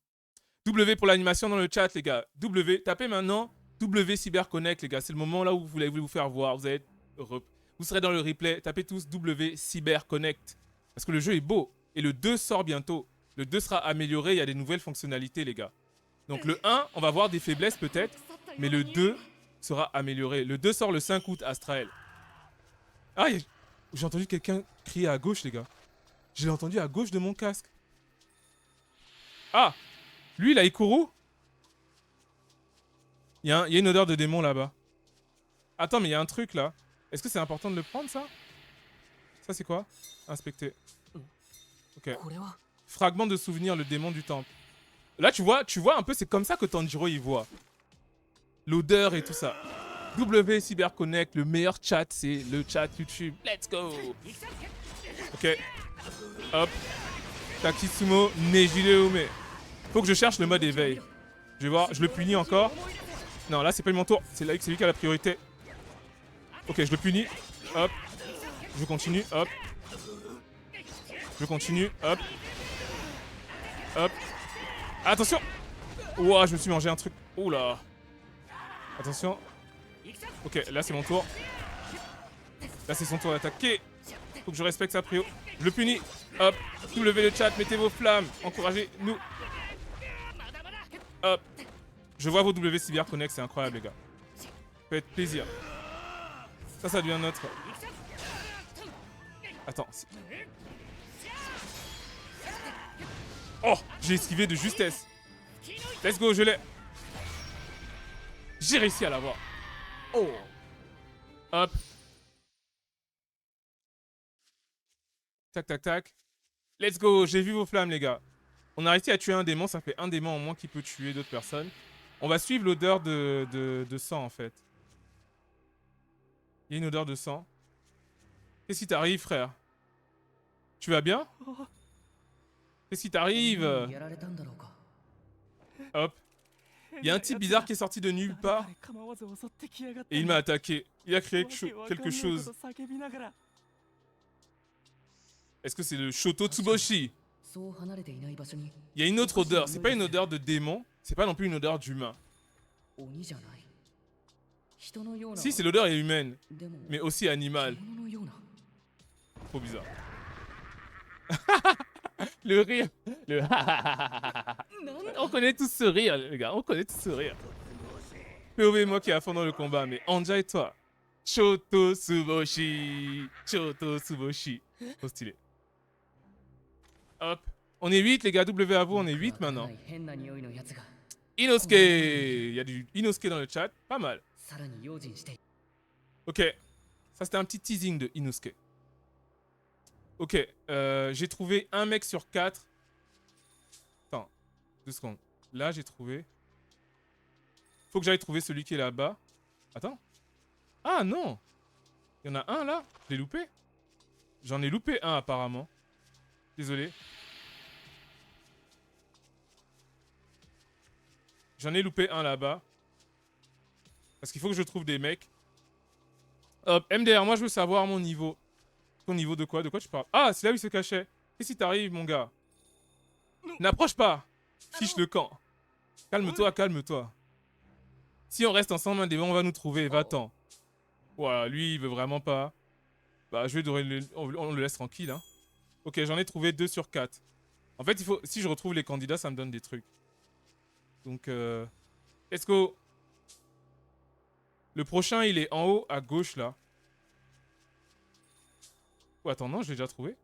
W pour l'animation dans le chat, les gars. W, tapez maintenant W CyberConnect, les gars. C'est le moment là où vous voulez vous faire voir. Vous serez dans le replay. Tapez tous W CyberConnect. Parce que le jeu est beau. Et le 2 sort bientôt. Le 2 sera amélioré. Il y a des nouvelles fonctionnalités, les gars. Donc le 1, on va voir des faiblesses peut-être. Mais le 2 sera amélioré. Le 2 sort le 5 août, Astrael. Ah, j'ai entendu quelqu'un crier à gauche, les gars. Je l'ai entendu à gauche de mon casque. Ah! Lui, il a Ikuru. Il y a une odeur de démon là-bas. Attends, mais il y a un truc là. Est-ce que c'est important de le prendre, ça? Ça, c'est quoi? Inspecter. Ok. Fragment de souvenir, le démon du temple. Là, tu vois un peu, c'est comme ça que Tanjiro y voit. L'odeur et tout ça. W CyberConnect, le meilleur chat, c'est le chat YouTube. Let's go! Ok. Hop. Takitsumo, Nejireume. Faut que je cherche le mode éveil. Je vais voir, je le punis encore. Non, là, c'est pas mon tour. C'est lui qui a la priorité. Ok, je le punis. Hop. Je continue. Hop. Je continue. Hop. Hop. Attention! Ouah, je me suis mangé un truc. Oula. Attention. Ok, là, c'est mon tour. Là, c'est son tour d'attaquer. Faut que je respecte sa prio. Je le punis. Hop. Soulevez le chat, mettez vos flammes. Encouragez-nous. Hop. Je vois vos W CyberConnect, c'est incroyable, les gars. Faites plaisir. Ça devient notre... Attends. Oh, j'ai esquivé de justesse. Let's go, je l'ai. J'ai réussi à l'avoir. Oh. Hop. Tac, tac, tac. Let's go, j'ai vu vos flammes, les gars. On a réussi à tuer un démon, ça fait un démon en moins qui peut tuer d'autres personnes. On va suivre l'odeur de sang, en fait. Il y a une odeur de sang. Qu'est-ce qui t'arrive, frère? Tu vas bien? Qu'est-ce qui t'arrive? Hop. Il y a un type bizarre qui est sorti de nulle part. Et il m'a attaqué. Il a créé quelque chose. Est-ce que c'est le Shoto Tsuboshi? Il y a une autre odeur. C'est pas une odeur de démon. C'est pas non plus une odeur d'humain. Si, c'est l'odeur est humaine. Mais aussi animale. Trop bizarre. Le rire. On connaît tous ce rire, les gars. On connaît tous ce rire. POV, moi qui est à fond dans le combat. Mais Anja et toi, Choto Tsuboshi. Choto Tsuboshi. Trop stylé. Hop. On est 8 les gars, W à vous, on est 8 maintenant. Inosuke. Il y a du Inosuke dans le chat, pas mal. Ok. Ça c'était un petit teasing de Inosuke. Ok, j'ai trouvé un mec sur 4. Attends, 2 secondes. Là j'ai trouvé. Faut que j'aille trouver celui qui est là-bas. Attends. Ah non. Il y en a un là. Je l'ai loupé. J'en ai loupé un apparemment. Désolé. J'en ai loupé un là-bas. Parce qu'il faut que je trouve des mecs. Hop, MDR, moi je veux savoir mon niveau. Ton niveau de quoi? De quoi tu parles? Ah, c'est là où il se cachait. Qu'est-ce qui t'arrive, mon gars? N'approche pas. Fiche le camp. Calme-toi, calme-toi. Si on reste ensemble, un démon va nous trouver. Va-t'en. Voilà, lui, il veut vraiment pas. Bah, je vais on le laisse tranquille, hein. Ok, j'en ai trouvé 2 sur 4. En fait, il faut... si je retrouve les candidats, ça me donne des trucs. Donc, let's go. Le prochain, il est en haut, à gauche, là. Oh, attends, non, je l'ai déjà trouvé.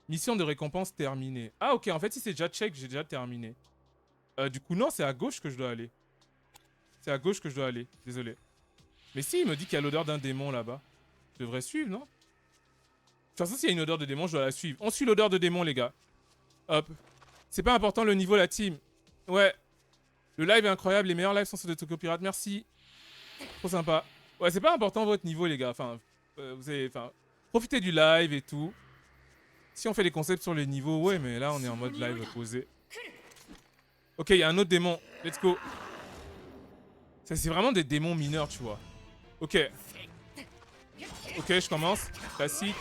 Mission de récompense terminée. Ah, ok, en fait, si c'est déjà check, j'ai déjà terminé. Du coup, non, c'est à gauche que je dois aller. C'est à gauche que je dois aller, désolé. Mais si, il me dit qu'il y a l'odeur d'un démon là-bas. Je devrais suivre, non? De toute façon, s'il y a une odeur de démon, je dois la suivre. On suit l'odeur de démon, les gars. Hop. C'est pas important le niveau, la team. Ouais. Le live est incroyable, les meilleurs lives sont ceux de Tokyo Pirate, merci. Trop sympa. Ouais, c'est pas important votre niveau, les gars. Enfin, profitez du live et tout. Si on fait des concepts sur les niveaux, ouais, mais là, on est en mode live posé. Ok, il y a un autre démon. Let's go. Ça, c'est vraiment des démons mineurs, tu vois. Ok. Ok, je commence. Classique.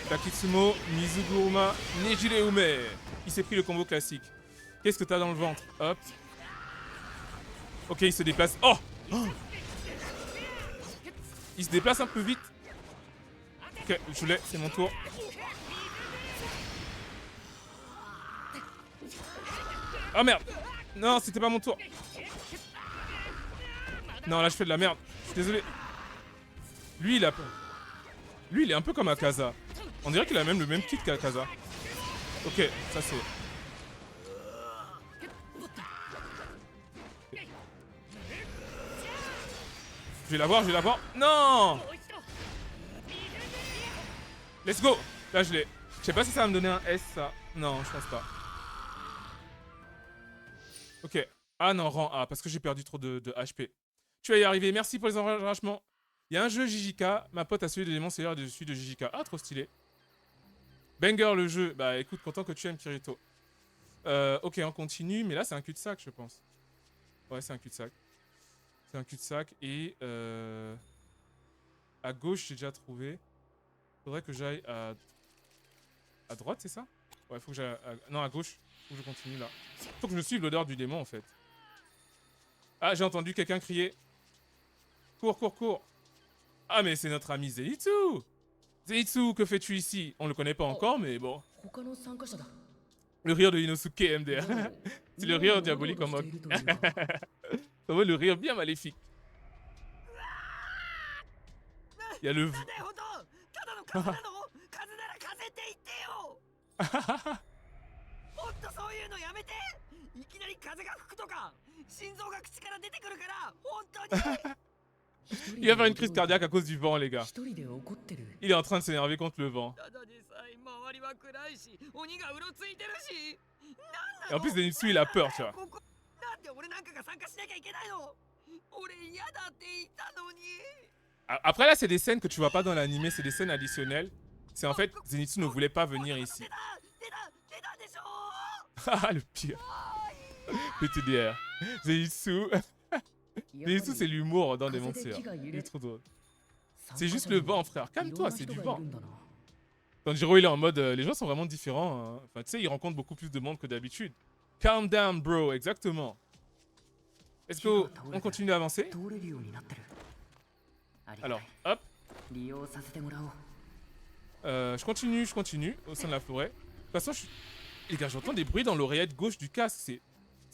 Takitsumo, Mizuguruma, Nejireume. Il s'est pris le combo classique. Qu'est-ce que t'as dans le ventre? Hop. Ok, il se déplace. Oh, oh. Il se déplace un peu vite. Ok, je l'ai, c'est mon tour. Oh merde. Non, c'était pas mon tour. Non, là je fais de la merde. Je suis désolé. Lui, il a... Lui, il est un peu comme Akaza. On dirait qu'il a même le même kit qu'Akaza. Ok, ça c'est... Je vais l'avoir, je vais l'avoir. Non! Let's go! Là, je l'ai. Je sais pas si ça va me donner un S, ça. Non, je pense pas. Ok. Ah non, rang A, parce que j'ai perdu trop de HP. Tu vas y arriver. Merci pour les encouragements. Il y a un jeu JJK. Ma pote a celui de Démon Slayer et celui de JJK. Ah, trop stylé. Banger le jeu. Bah écoute, content que tu aimes Kirito. Ok, on continue. Mais là, c'est un cul-de-sac, je pense. Ouais, c'est un cul-de-sac. C'est un cul-de-sac. Et à gauche, j'ai déjà trouvé. Faudrait que j'aille à droite, c'est ça? Ouais, faut que j'aille non, à gauche. Faut que je continue là. Faut que je suive l'odeur du démon en fait. Ah, j'ai entendu quelqu'un crier. Cours, cours, cours. Ah, mais c'est notre ami Zenitsu. Zenitsu, que fais-tu ici? On le connaît pas encore, mais bon. Le rire de Inosuke MDR. C'est le rire diabolique en mode. Ça va le rire bien maléfique. Il y a le... Il va faire une crise cardiaque à cause du vent, les gars. Il est en train de s'énerver contre le vent. Et en plus, Zenitsu, il a peur, tu vois. Après, là, c'est des scènes que tu vois pas dans l'animé, c'est des scènes additionnelles. C'est en fait, Zenitsu ne voulait pas venir ici. Ah, le pire. Petit DR. Zenitsu. Zenitsu, c'est l'humour dans Demon Slayer. Il est trop drôle. C'est juste le vent, frère. Calme-toi, c'est du vent. Tanjiro, il est en mode... les gens sont vraiment différents. Hein. Enfin, tu sais, il rencontre beaucoup plus de monde que d'habitude. Calm down, bro. Exactement. Est-ce qu'on continue d'avancer? Alors, hop. Je continue, au sein de la forêt. De toute façon, les gars, j'entends des bruits dans l'oreillette gauche du casque.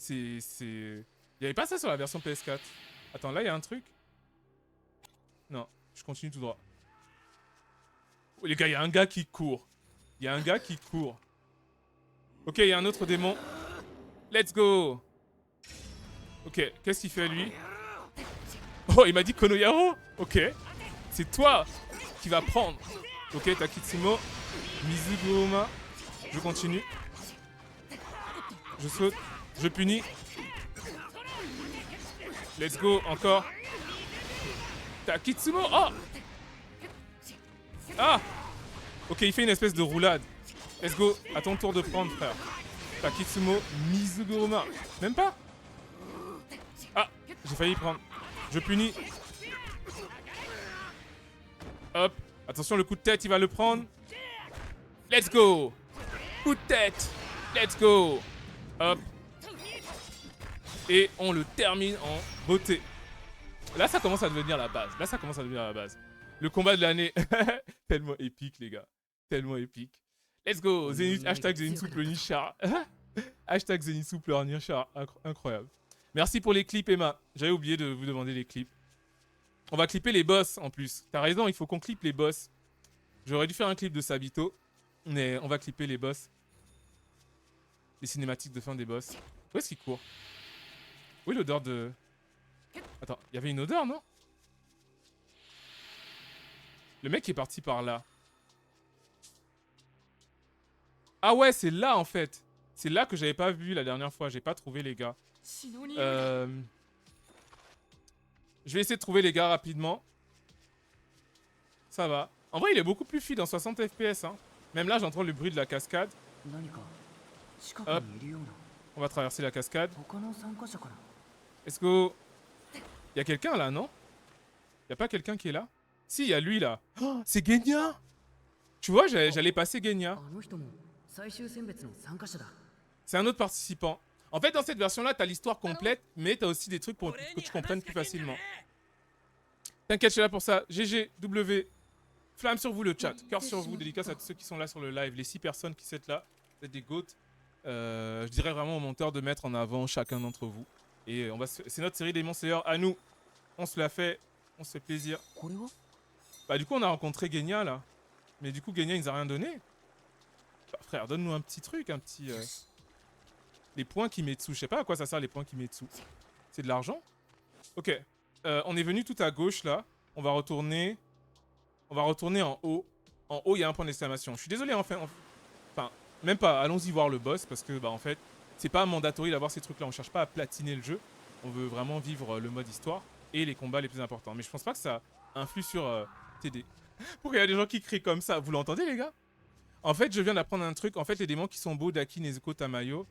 Il n'y avait pas ça sur la version PS4. Attends, là, il y a un truc. Non, je continue tout droit. Oh, les gars, il y a un gars qui court. Il y a un gars qui court. Ok, il y a un autre démon. Let's go. Ok, qu'est-ce qu'il fait, lui? Oh, il m'a dit Konoyaro. Ok. C'est toi qui vas prendre. Ok, Takitsumo. Mizuguruma. Je continue. Je saute. Je punis. Let's go, encore. Takitsumo. Oh. Ah. Ok, il fait une espèce de roulade. Let's go. À ton tour de prendre, frère. Takitsumo. Mizuguruma. Même pas. Ah. J'ai failli prendre. Je punis. Hop. Attention, le coup de tête, il va le prendre. Let's go. Coup de tête. Let's go. Hop. Et on le termine en beauté. Là, ça commence à devenir la base. Là, ça commence à devenir la base. Le combat de l'année. Tellement épique, les gars. Tellement épique. Let's go. Hashtag Zenitsu pleurnichard. Hashtag Zenitsu pleurnichard. Incroyable. Merci pour les clips, Emma. J'avais oublié de vous demander les clips. On va clipper les boss, en plus. T'as raison, il faut qu'on clippe les boss. J'aurais dû faire un clip de Sabito. Mais on va clipper les boss. Les cinématiques de fin des boss. Où est-ce qu'il court? Oui, l'odeur de... Attends, il y avait une odeur, non? Le mec est parti par là. Ah ouais, c'est là, en fait. C'est là que j'avais pas vu la dernière fois. J'ai pas trouvé les gars. Je vais essayer de trouver les gars rapidement. Ça va. En vrai, il est beaucoup plus fluide en 60 FPS. Hein. Même là, j'entends le bruit de la cascade. Hop. On va traverser la cascade. Est-ce que... Il y a quelqu'un là, non? Il y a pas quelqu'un qui est là? Si, il y a lui là. Oh, c'est Genya! Tu vois, j'allais passer Genya. C'est un autre participant. En fait, dans cette version-là, t'as l'histoire complète, mais t'as aussi des trucs pour que tu comprennes plus facilement. T'inquiète, je suis là pour ça. GG, W. Flamme sur vous le chat. Cœur sur vous. Dédicace à tous ceux qui sont là sur le live. Les 6 personnes qui sont là. Vous êtes des goats. Je dirais vraiment au monteur de mettre en avant chacun d'entre vous. Et c'est notre série des Monsters à nous. On se la fait. On se fait plaisir. Bah du coup, on a rencontré Genya là. Mais du coup, Genya, il nous a rien donné. Bah, frère, donne-nous un petit truc, un petit... Les points Kimetsu. Je sais pas à quoi ça sert les points Kimetsu. C'est de l'argent? Ok. On est venu tout à gauche là. On va retourner en haut. En haut, il y a un point d'exclamation. Je suis désolé, enfin, même pas. Allons-y voir le boss parce que, bah, en fait, c'est pas mandatory d'avoir ces trucs-là. On cherche pas à platiner le jeu. On veut vraiment vivre le mode histoire et les combats les plus importants. Mais je pense pas que ça influe sur TD. Pourquoi il y a des gens qui crient comme ça? Vous l'entendez, les gars? En fait, je viens d'apprendre un truc. En fait, les démons qui sont beaux, Daki, Nezuko, Tamayo,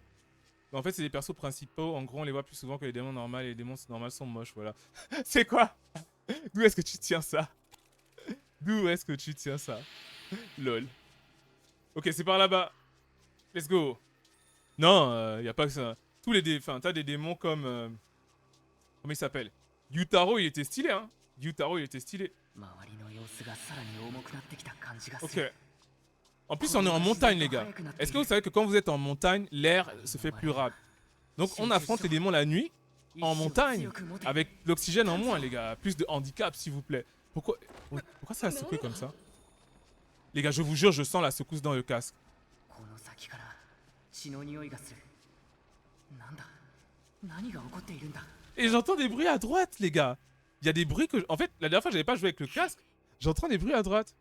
en fait, c'est les persos principaux. En gros, on les voit plus souvent que les démons normaux. Et les démons normaux sont moches, voilà. C'est quoi? D'où est-ce que tu tiens ça? D'où est-ce que tu tiens ça? Lol. Ok, c'est par là-bas. Let's go. Non, y a pas que ça. Tous les démons... Enfin, t'as des démons comme... Comment il s'appelle? Gyutaro, il était stylé, hein. Gyutaro, il était stylé. Ok. En plus, on est en montagne, les gars. Est-ce que vous savez que quand vous êtes en montagne, l'air se fait plus rapide? Donc, on affronte les démons la nuit, en montagne, avec l'oxygène en moins, les gars. Plus de handicap, s'il vous plaît. Pourquoi ça a secoué comme ça? Les gars, je vous jure, je sens la secousse dans le casque. Et j'entends des bruits à droite, les gars. Il y a des bruits que... En fait, la dernière fois, j'avais pas joué avec le casque. J'entends des bruits à droite.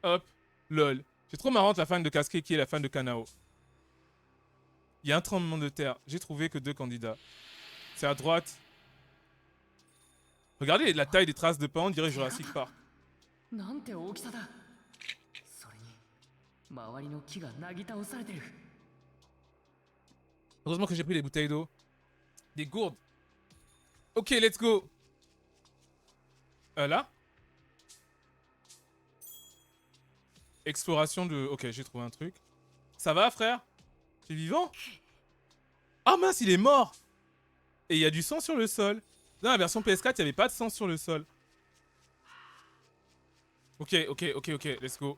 Hop. Lol. C'est trop marrant la fan de Casquet qui est la fan de Kanao. Il y a un tremblement de terre. J'ai trouvé que 2 candidats. C'est à droite. Regardez la taille des traces de pas, on dirait Jurassic Park. Heureusement que j'ai pris des bouteilles d'eau. Des gourdes. Ok, let's go. Là. Exploration de... Ok, j'ai trouvé un truc. Ça va, frère? Tu es vivant? Ah mince, il est mort! Et il y a du sang sur le sol. Dans la version PS4, il n'y avait pas de sang sur le sol. Ok, let's go.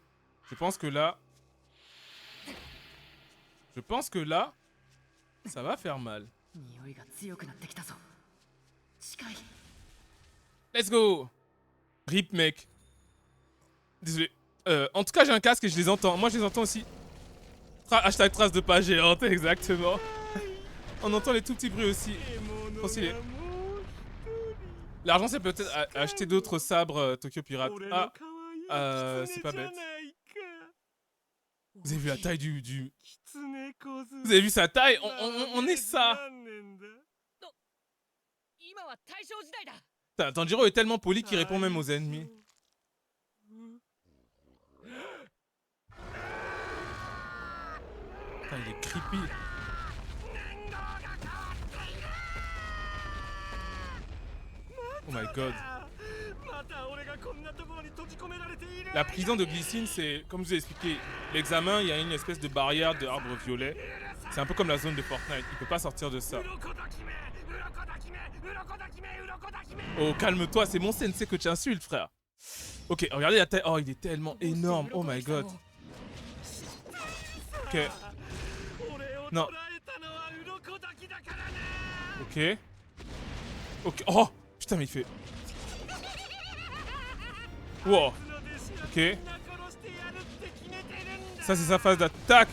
Je pense que là... ça va faire mal. Let's go. Rip, mec. Désolé. En tout cas, j'ai un casque et je les entends. Moi, je les entends aussi. Hashtag trace de pas géante, exactement. On entend les tout petits bruits aussi. Trop stylé. L'argent, c'est peut-être acheter d'autres sabres Tokyo Pirate. Ah, c'est pas bête. Vous avez vu la taille du... Vous avez vu sa taille? On est ça. Tanjiro est tellement poli qu'il répond même aux ennemis. Putain, il est creepy. Oh my god. La prison de Glycine, c'est, comme je vous ai expliqué, l'examen, il y a une espèce de barrière de arbre violet. C'est un peu comme la zone de Fortnite, il peut pas sortir de ça. Oh, calme-toi, c'est mon sensei que tu insultes, frère. Ok, regardez la taille. Oh, il est tellement énorme. Oh my god. Ok. Non. Ok. Ok. Oh, putain, mais il fait... Wow. Ok. Ça, c'est sa phase d'attaque.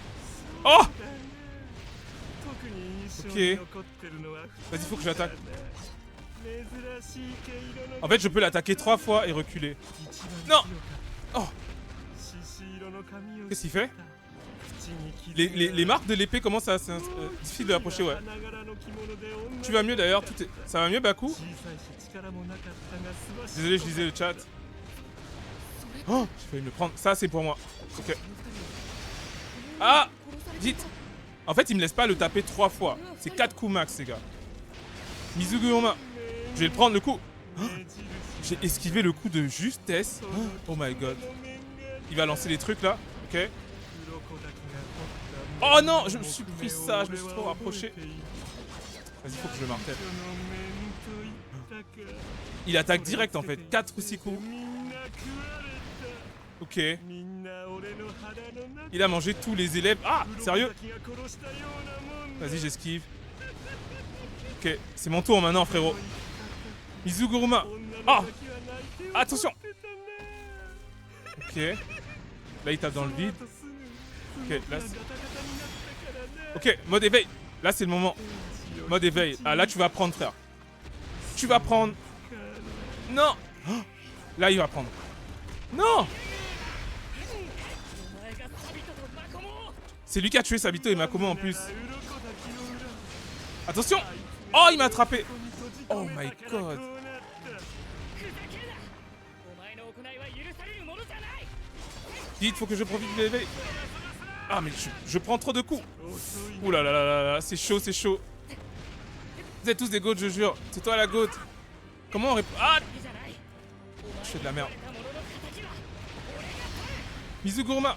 Oh. Ok. Vas-y, faut que je l'attaque. En fait, je peux l'attaquer 3 fois et reculer. Non. Oh. Qu'est-ce qu'il fait? Les marques de l'épée commencent à... C'est difficile de l'approcher, ouais. Tu vas mieux d'ailleurs, tout est... Ça va mieux, Baku? Désolé, je lisais le chat. Oh, j'ai failli me le prendre. Ça, c'est pour moi. Ok. Ah, vite. En fait, il me laisse pas le taper 3 fois. C'est 4 coups max, les gars. Mizuguruma. Je vais le prendre, le coup. Oh, j'ai esquivé le coup de justesse. Oh my god. Il va lancer les trucs, là. Ok. Oh non, je me suis pris ça. Je me suis trop rapproché. Vas-y, faut que je le martèle. Il attaque direct, en fait. 4 ou 6 coups. Ok. Il a mangé tous les élèves. Ah, sérieux? Vas-y, j'esquive. Ok, c'est mon tour maintenant, frérot. Mizuguruma. Ah, attention. Ok. Là, il tape dans le vide. Ok, là, ok, mode éveil. Là, c'est le moment. Mode éveil. Ah, là, tu vas prendre, frère. Tu vas prendre. Non. Là, il va prendre. Non. C'est lui qui a tué Sabito et Makomo en plus. Attention. Oh, il m'a attrapé. Oh my god. Vite, faut que je profite de l'éveil. Ah, mais je prends trop de coups. Ouh là là là là, c'est chaud, c'est chaud. Vous êtes tous des goats, je jure. C'est toi la goat. Comment on répond? Ah, je fais de la merde. Mizuguruma.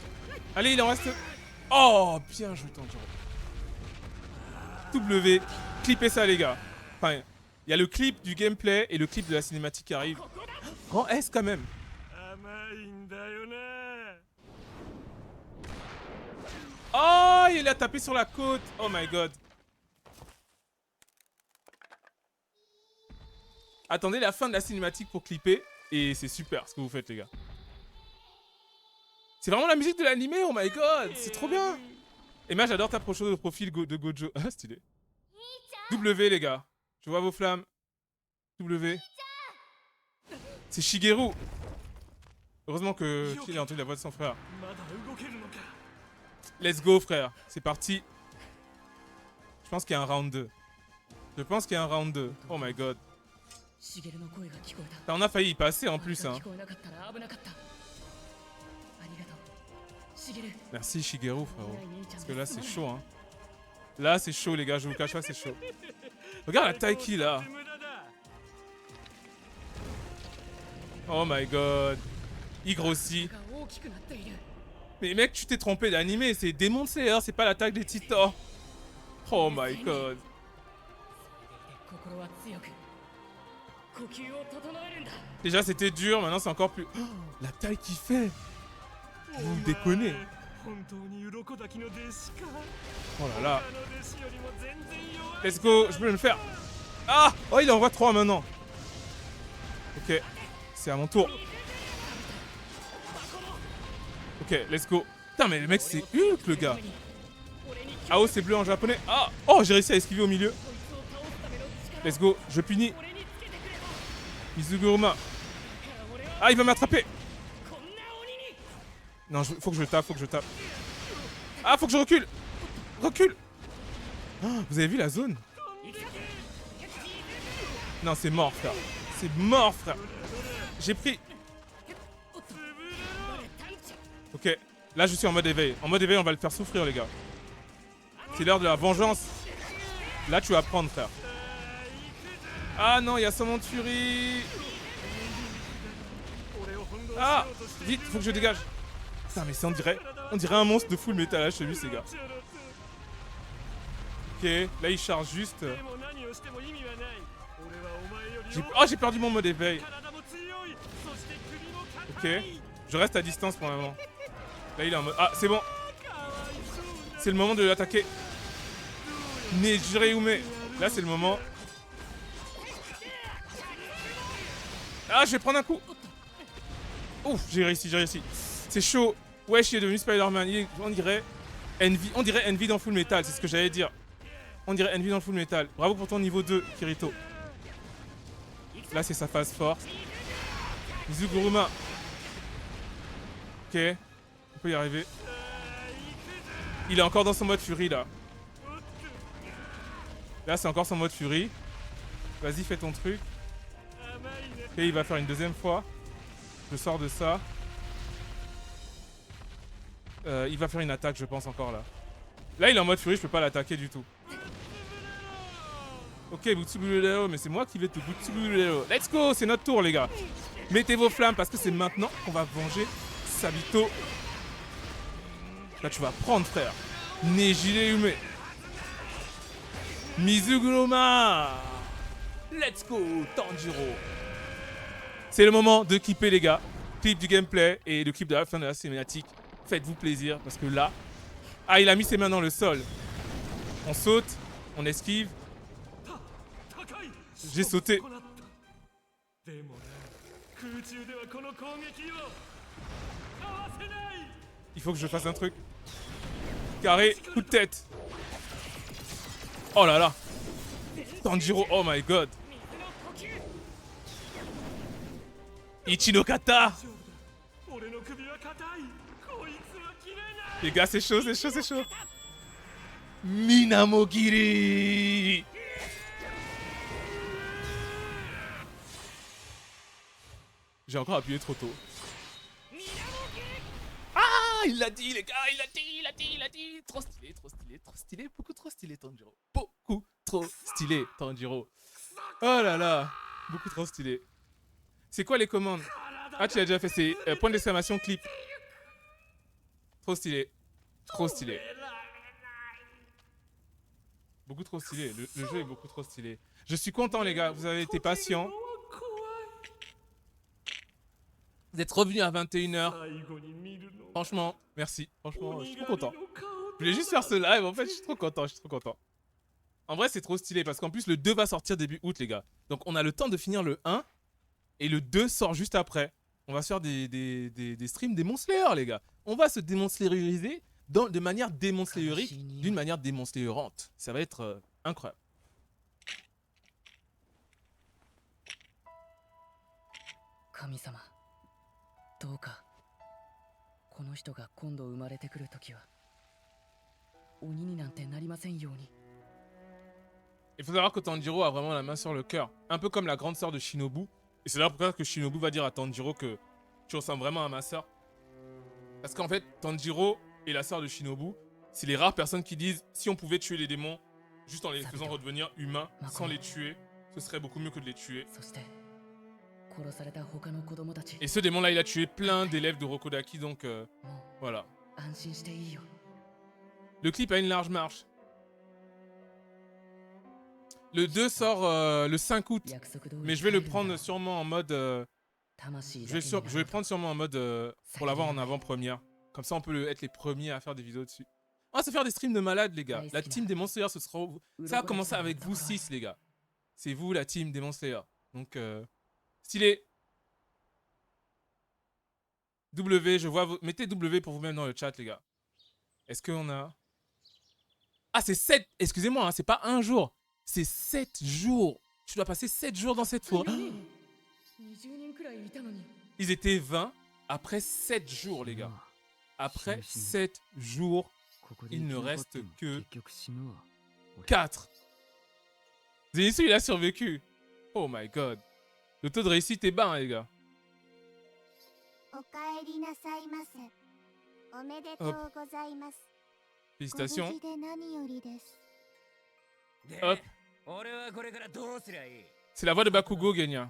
Allez, il en reste. Oh, bien joué, Tanjiro. W. Clippez ça, les gars. Enfin, il y a le clip du gameplay et le clip de la cinématique qui arrive. Grand S quand même. Oh, il a tapé sur la côte. Oh my god. Attendez la fin de la cinématique pour clipper. Et c'est super ce que vous faites, les gars. C'est vraiment la musique de l'animé, oh my god. C'est trop bien. Et moi, j'adore ta photo de profil de Gojo. Ah, stylé. W, les gars. Je vois vos flammes. W. C'est Shigeru. Heureusement que il a entendu la voix de son frère. Let's go, frère. C'est parti. Je pense qu'il y a un round 2. Je pense qu'il y a un round 2. Oh my god. On a failli y passer en plus, hein. Merci Shigeru, frérot. Parce que là, c'est chaud, hein. Là, c'est chaud, les gars. Je vous cache pas, c'est chaud. Regarde la taille qu'il a. Oh my god. Il grossit. Mais mec, tu t'es trompé d'animé. C'est Demon Slayer, c'est pas l'attaque des titans. Oh my god. Déjà, c'était dur. Maintenant, c'est encore plus... Oh, la taille qu'il fait. Vous déconnez. Oh là là. Let's go, je peux le faire. Ah. Oh, il envoie 3 maintenant. Ok, c'est à mon tour. Ok, let's go. Putain, mais le mec, c'est Hulk, le gars. AO, c'est bleu en japonais. Ah, oh, j'ai réussi à esquiver au milieu. Let's go, je punis. Mizuguruma. Ah, il va m'attraper. Non, faut que je tape, faut que je tape. Ah, faut que je recule. Recule. Oh, vous avez vu la zone? Non, c'est mort, frère. C'est mort, frère. J'ai pris... Ok, là, je suis en mode éveil. En mode éveil, on va le faire souffrir, les gars. C'est l'heure de la vengeance. Là, tu vas prendre, frère. Ah non, il y a Summon Fury. Ah, vite, faut que je dégage. Putain, mais c'est on dirait un monstre de full métal chez lui, ces gars. Ok, là, il charge juste. Oh, j'ai perdu mon mode éveil. Ok, je reste à distance pour un moment. Là, il est en mode... Ah, c'est bon. C'est le moment de l'attaquer. Nejireume. Là, c'est le moment. Ah, je vais prendre un coup. Ouf, j'ai réussi, j'ai réussi. C'est chaud. Wesh, il est devenu Spider-Man. On dirait Envy dans Full Metal, c'est ce que j'allais dire. On dirait Envy dans Full Metal. Bravo pour ton niveau 2, Kirito. Là, c'est sa phase forte. Mizuguruma. Ok, on peut y arriver. Il est encore dans son mode Fury, là. Là, c'est encore son mode Fury. Vas-y, fais ton truc. Ok, il va faire une deuxième fois. Je sors de ça. Il va faire une attaque, je pense, encore, là. Là, il est en mode Fury, je peux pas l'attaquer du tout. Ok, Butsubulero, mais c'est moi qui vais te Butsubulero. Let's go, c'est notre tour, les gars. Mettez vos flammes, parce que c'est maintenant qu'on va venger Sabito. Là, tu vas prendre, frère. Nejireume. Mizuguruma. Let's go, Tanjiro. C'est le moment de clipper, les gars. Clip du gameplay et le clip de la fin de la cinématique. Faites-vous plaisir, parce que là... Ah, il a mis ses mains dans le sol. On saute, on esquive. J'ai sauté. Il faut que je fasse un truc. Carré, coup de tête. Oh là là. Tanjiro, oh my god. Ichinokata. Les gars, c'est chaud, c'est chaud, c'est chaud. Minamogiri. J'ai encore appuyé trop tôt. Ah, il l'a dit, les gars, il l'a dit. Trop stylé, beaucoup trop stylé, Tanjiro. Beaucoup trop stylé, Tanjiro. Oh là là, beaucoup trop stylé. C'est quoi les commandes? Ah, tu l'as déjà fait, c'est point d'exclamation, clip. Trop stylé. Trop stylé. Beaucoup trop stylé, le jeu est beaucoup trop stylé. Je suis content, les gars, vous avez été patients. Vous êtes revenus à 21h. Franchement, merci. Franchement, je suis trop content. Je voulais juste faire ce live, en fait, je suis trop content, En vrai, c'est trop stylé, parce qu'en plus, le 2 va sortir début août, les gars. Donc, on a le temps de finir le 1, et le 2 sort juste après. On va se faire des streams Demon Slayer, les gars. On va se démonslayeriser de manière démonslayerique, d'une manière démonslayerante. Ça va être incroyable. Kami-sama. どうかこの人が今度生まれてくるときは鬼になんてなりませんように。Il faut savoir que Tanjiro a vraiment la main sur le cœur, un peu comme la grande sœur de Shinobu. Et c'est là pourquoi que Shinobu va dire à Tanjiro que tu ressembles vraiment à ma sœur. Parce qu'en fait, Tanjiro et la sœur de Shinobu, c'est les rares personnes qui disent si on pouvait tuer les démons juste en les faisant redevenir humains sans les tuer, ce serait beaucoup mieux que de les tuer. Et ce démon là, il a tué plein d'élèves de Rokodaki, donc voilà. Le clip a une large marche. Le 2 sort le 5 août, mais je vais le prendre sûrement en mode... je vais le prendre sûrement en mode pour l'avoir en avant-première. Comme ça, on peut être les premiers à faire des vidéos dessus. On va se faire des streams de malades, les gars. La team Demon Slayer, ce sera... Ça va commencer avec vous 6, les gars. C'est vous, la team Demon Slayer. Donc, Stylé. W, je vois... Mettez W pour vous-même dans le chat, les gars. Est-ce qu'on a... Ah, c'est 7. Excusez-moi, hein, c'est pas un jour. C'est 7 jours. Tu dois passer 7 jours dans cette forêt. Ils étaient 20 après 7 jours, les gars. Après 7 jours, il ne reste que 4. Zenitsu, il a survécu. Oh my god. Le taux de réussite est bas, hein, les gars. Hop. Félicitations. Hop. C'est la voix de Bakugo, Genya.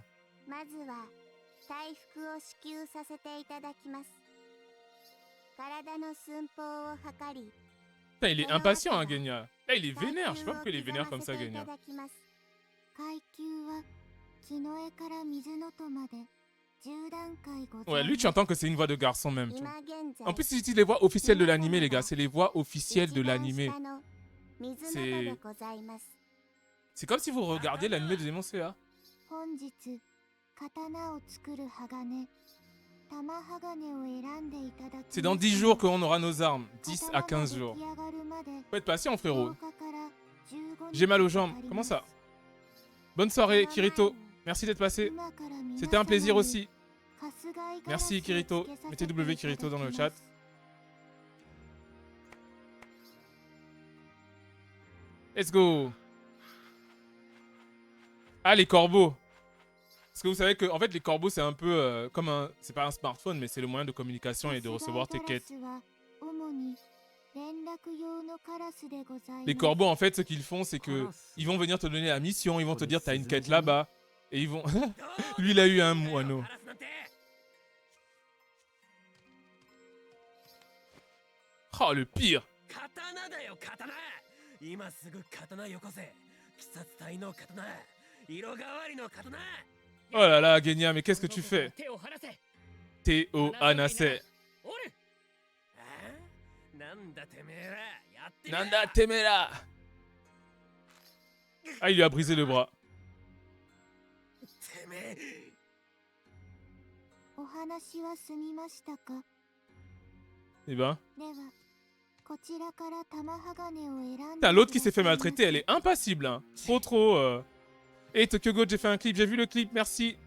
Putain, il est impatient, hein, Genya. Là, il est vénère. Je sais pas pourquoi il est vénère comme ça, Genya. Ouais, lui, tu entends que c'est une voix de garçon même. Tu vois. En plus, c'est les voix officielles de l'animé, les gars. C'est les voix officielles de l'animé. C'est comme si vous regardiez l'animé de Demon Slayer. C'est dans 10 jours qu'on aura nos armes. 10 à 15 jours. Faut être patient, frérot. J'ai mal aux jambes. Comment ça? Bonne soirée, Kirito. Merci d'être passé. C'était un plaisir aussi. Merci, Kirito. Mettez W Kirito dans le chat. Let's go. Ah, les corbeaux. Parce que vous savez que en fait, les corbeaux, c'est un peu comme un... C'est pas un smartphone, mais c'est le moyen de communication et de recevoir tes quêtes. Les corbeaux, en fait, ce qu'ils font, c'est que ils vont venir te donner la mission, ils vont te dire t'as une quête là-bas. Et ils vont... Lui, il a eu un moineau. Oh, le pire. Oh là là, Genya, mais qu'est-ce que tu fais? Théo Anase. Nanda Temera. Ah, il lui a brisé le bras. Eh ben. T'as l'autre qui s'est fait maltraiter, elle est impassible, hein. Trop. Et Tokyo Go, j'ai fait un clip, j'ai vu le clip, merci.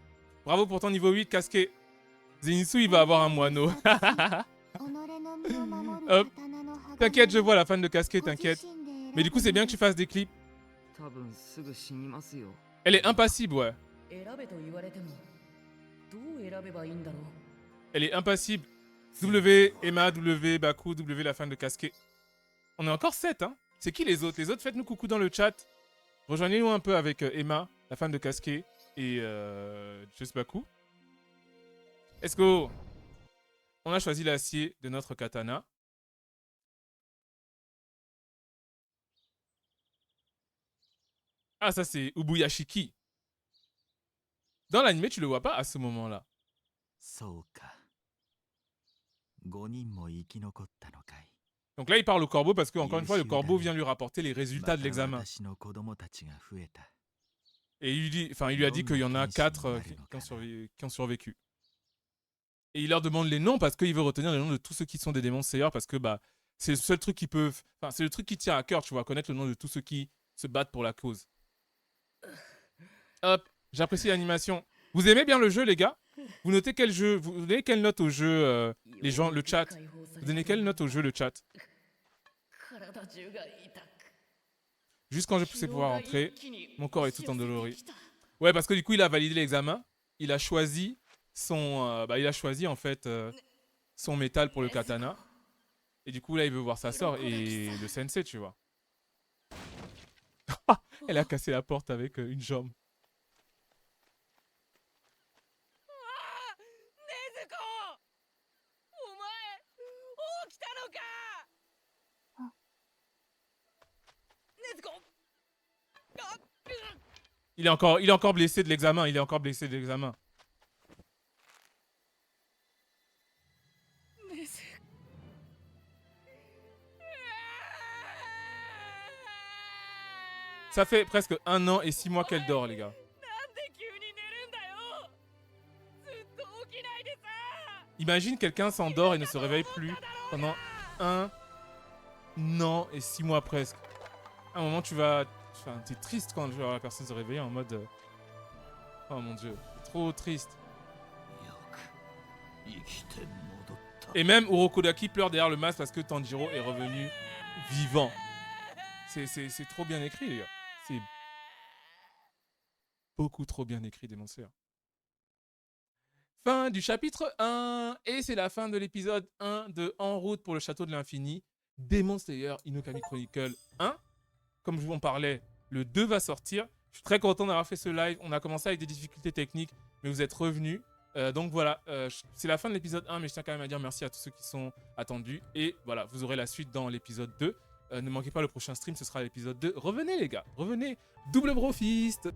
Bravo pour ton niveau 8, casqué. Zenitsu, il va avoir un moineau. Hop. T'inquiète, je vois la fan de casqué, t'inquiète. Mais du coup, c'est bien que tu fasses des clips. Elle est impassible, ouais. Elle est impassible. W, Emma, W, Baku, W, la fan de casqué. On est encore 7, hein. C'est qui les autres? Les autres, faites-nous coucou dans le chat. Rejoignez-nous un peu avec Emma, la fan de casqué, et Just Baku. Let's go. On a choisi l'acier de notre katana. Ah, ça c'est Ubuyashiki. Dans l'anime, tu le vois pas à ce moment-là. Donc là, il parle au corbeau parce que, encore une fois, le corbeau vient lui rapporter les résultats de l'examen. Et il lui a dit qu'il y en a 4 qui ont survécu. Et il leur demande les noms parce qu'il veut retenir les noms de tous ceux qui sont des démons slayers parce que bah c'est le seul truc qui peut... Enfin, c'est le truc qui tient à cœur, tu vois, connaître le nom de tous ceux qui se battent pour la cause. Hop, j'apprécie l'animation. Vous aimez bien le jeu, les gars? Vous notez quel jeu? Vous donnez quelle note au jeu, les gens, le chat? Vous donnez quelle note au jeu, le chat? Juste quand je poussais pouvoir rentrer, mon corps est tout endolori. Ouais, parce que du coup, il a validé l'examen. Il a choisi son... il a choisi, en fait, son métal pour le katana. Et du coup, là, il veut voir sa sœur et le sensei, tu vois. Elle a cassé la porte avec une jambe. Il est encore blessé de l'examen. Il est encore blessé de l'examen. Ça fait presque 1 an et 6 mois qu'elle dort, les gars. Imagine quelqu'un s'endort et ne se réveille plus pendant 1 an et 6 mois presque. À un moment, tu vas... Enfin, t'es triste quand tu vois la personne se réveiller en mode... Oh mon dieu, c'est trop triste. Et même Urokodaki pleure derrière le masque parce que Tanjiro est revenu vivant. C'est trop bien écrit, les gars. C'est beaucoup trop bien écrit, Demon Slayer. Fin du chapitre 1. Et c'est la fin de l'épisode 1 de En route pour le château de l'infini. Demon Slayer Inokami Chronicle 1. Comme je vous en parlais, le 2 va sortir. Je suis très content d'avoir fait ce live. On a commencé avec des difficultés techniques, mais vous êtes revenus. Donc voilà, c'est la fin de l'épisode 1, mais je tiens quand même à dire merci à tous ceux qui sont attendus. Et voilà, vous aurez la suite dans l'épisode 2. Ne manquez pas le prochain stream, ce sera l'épisode 2. Revenez les gars, revenez. Double brofist.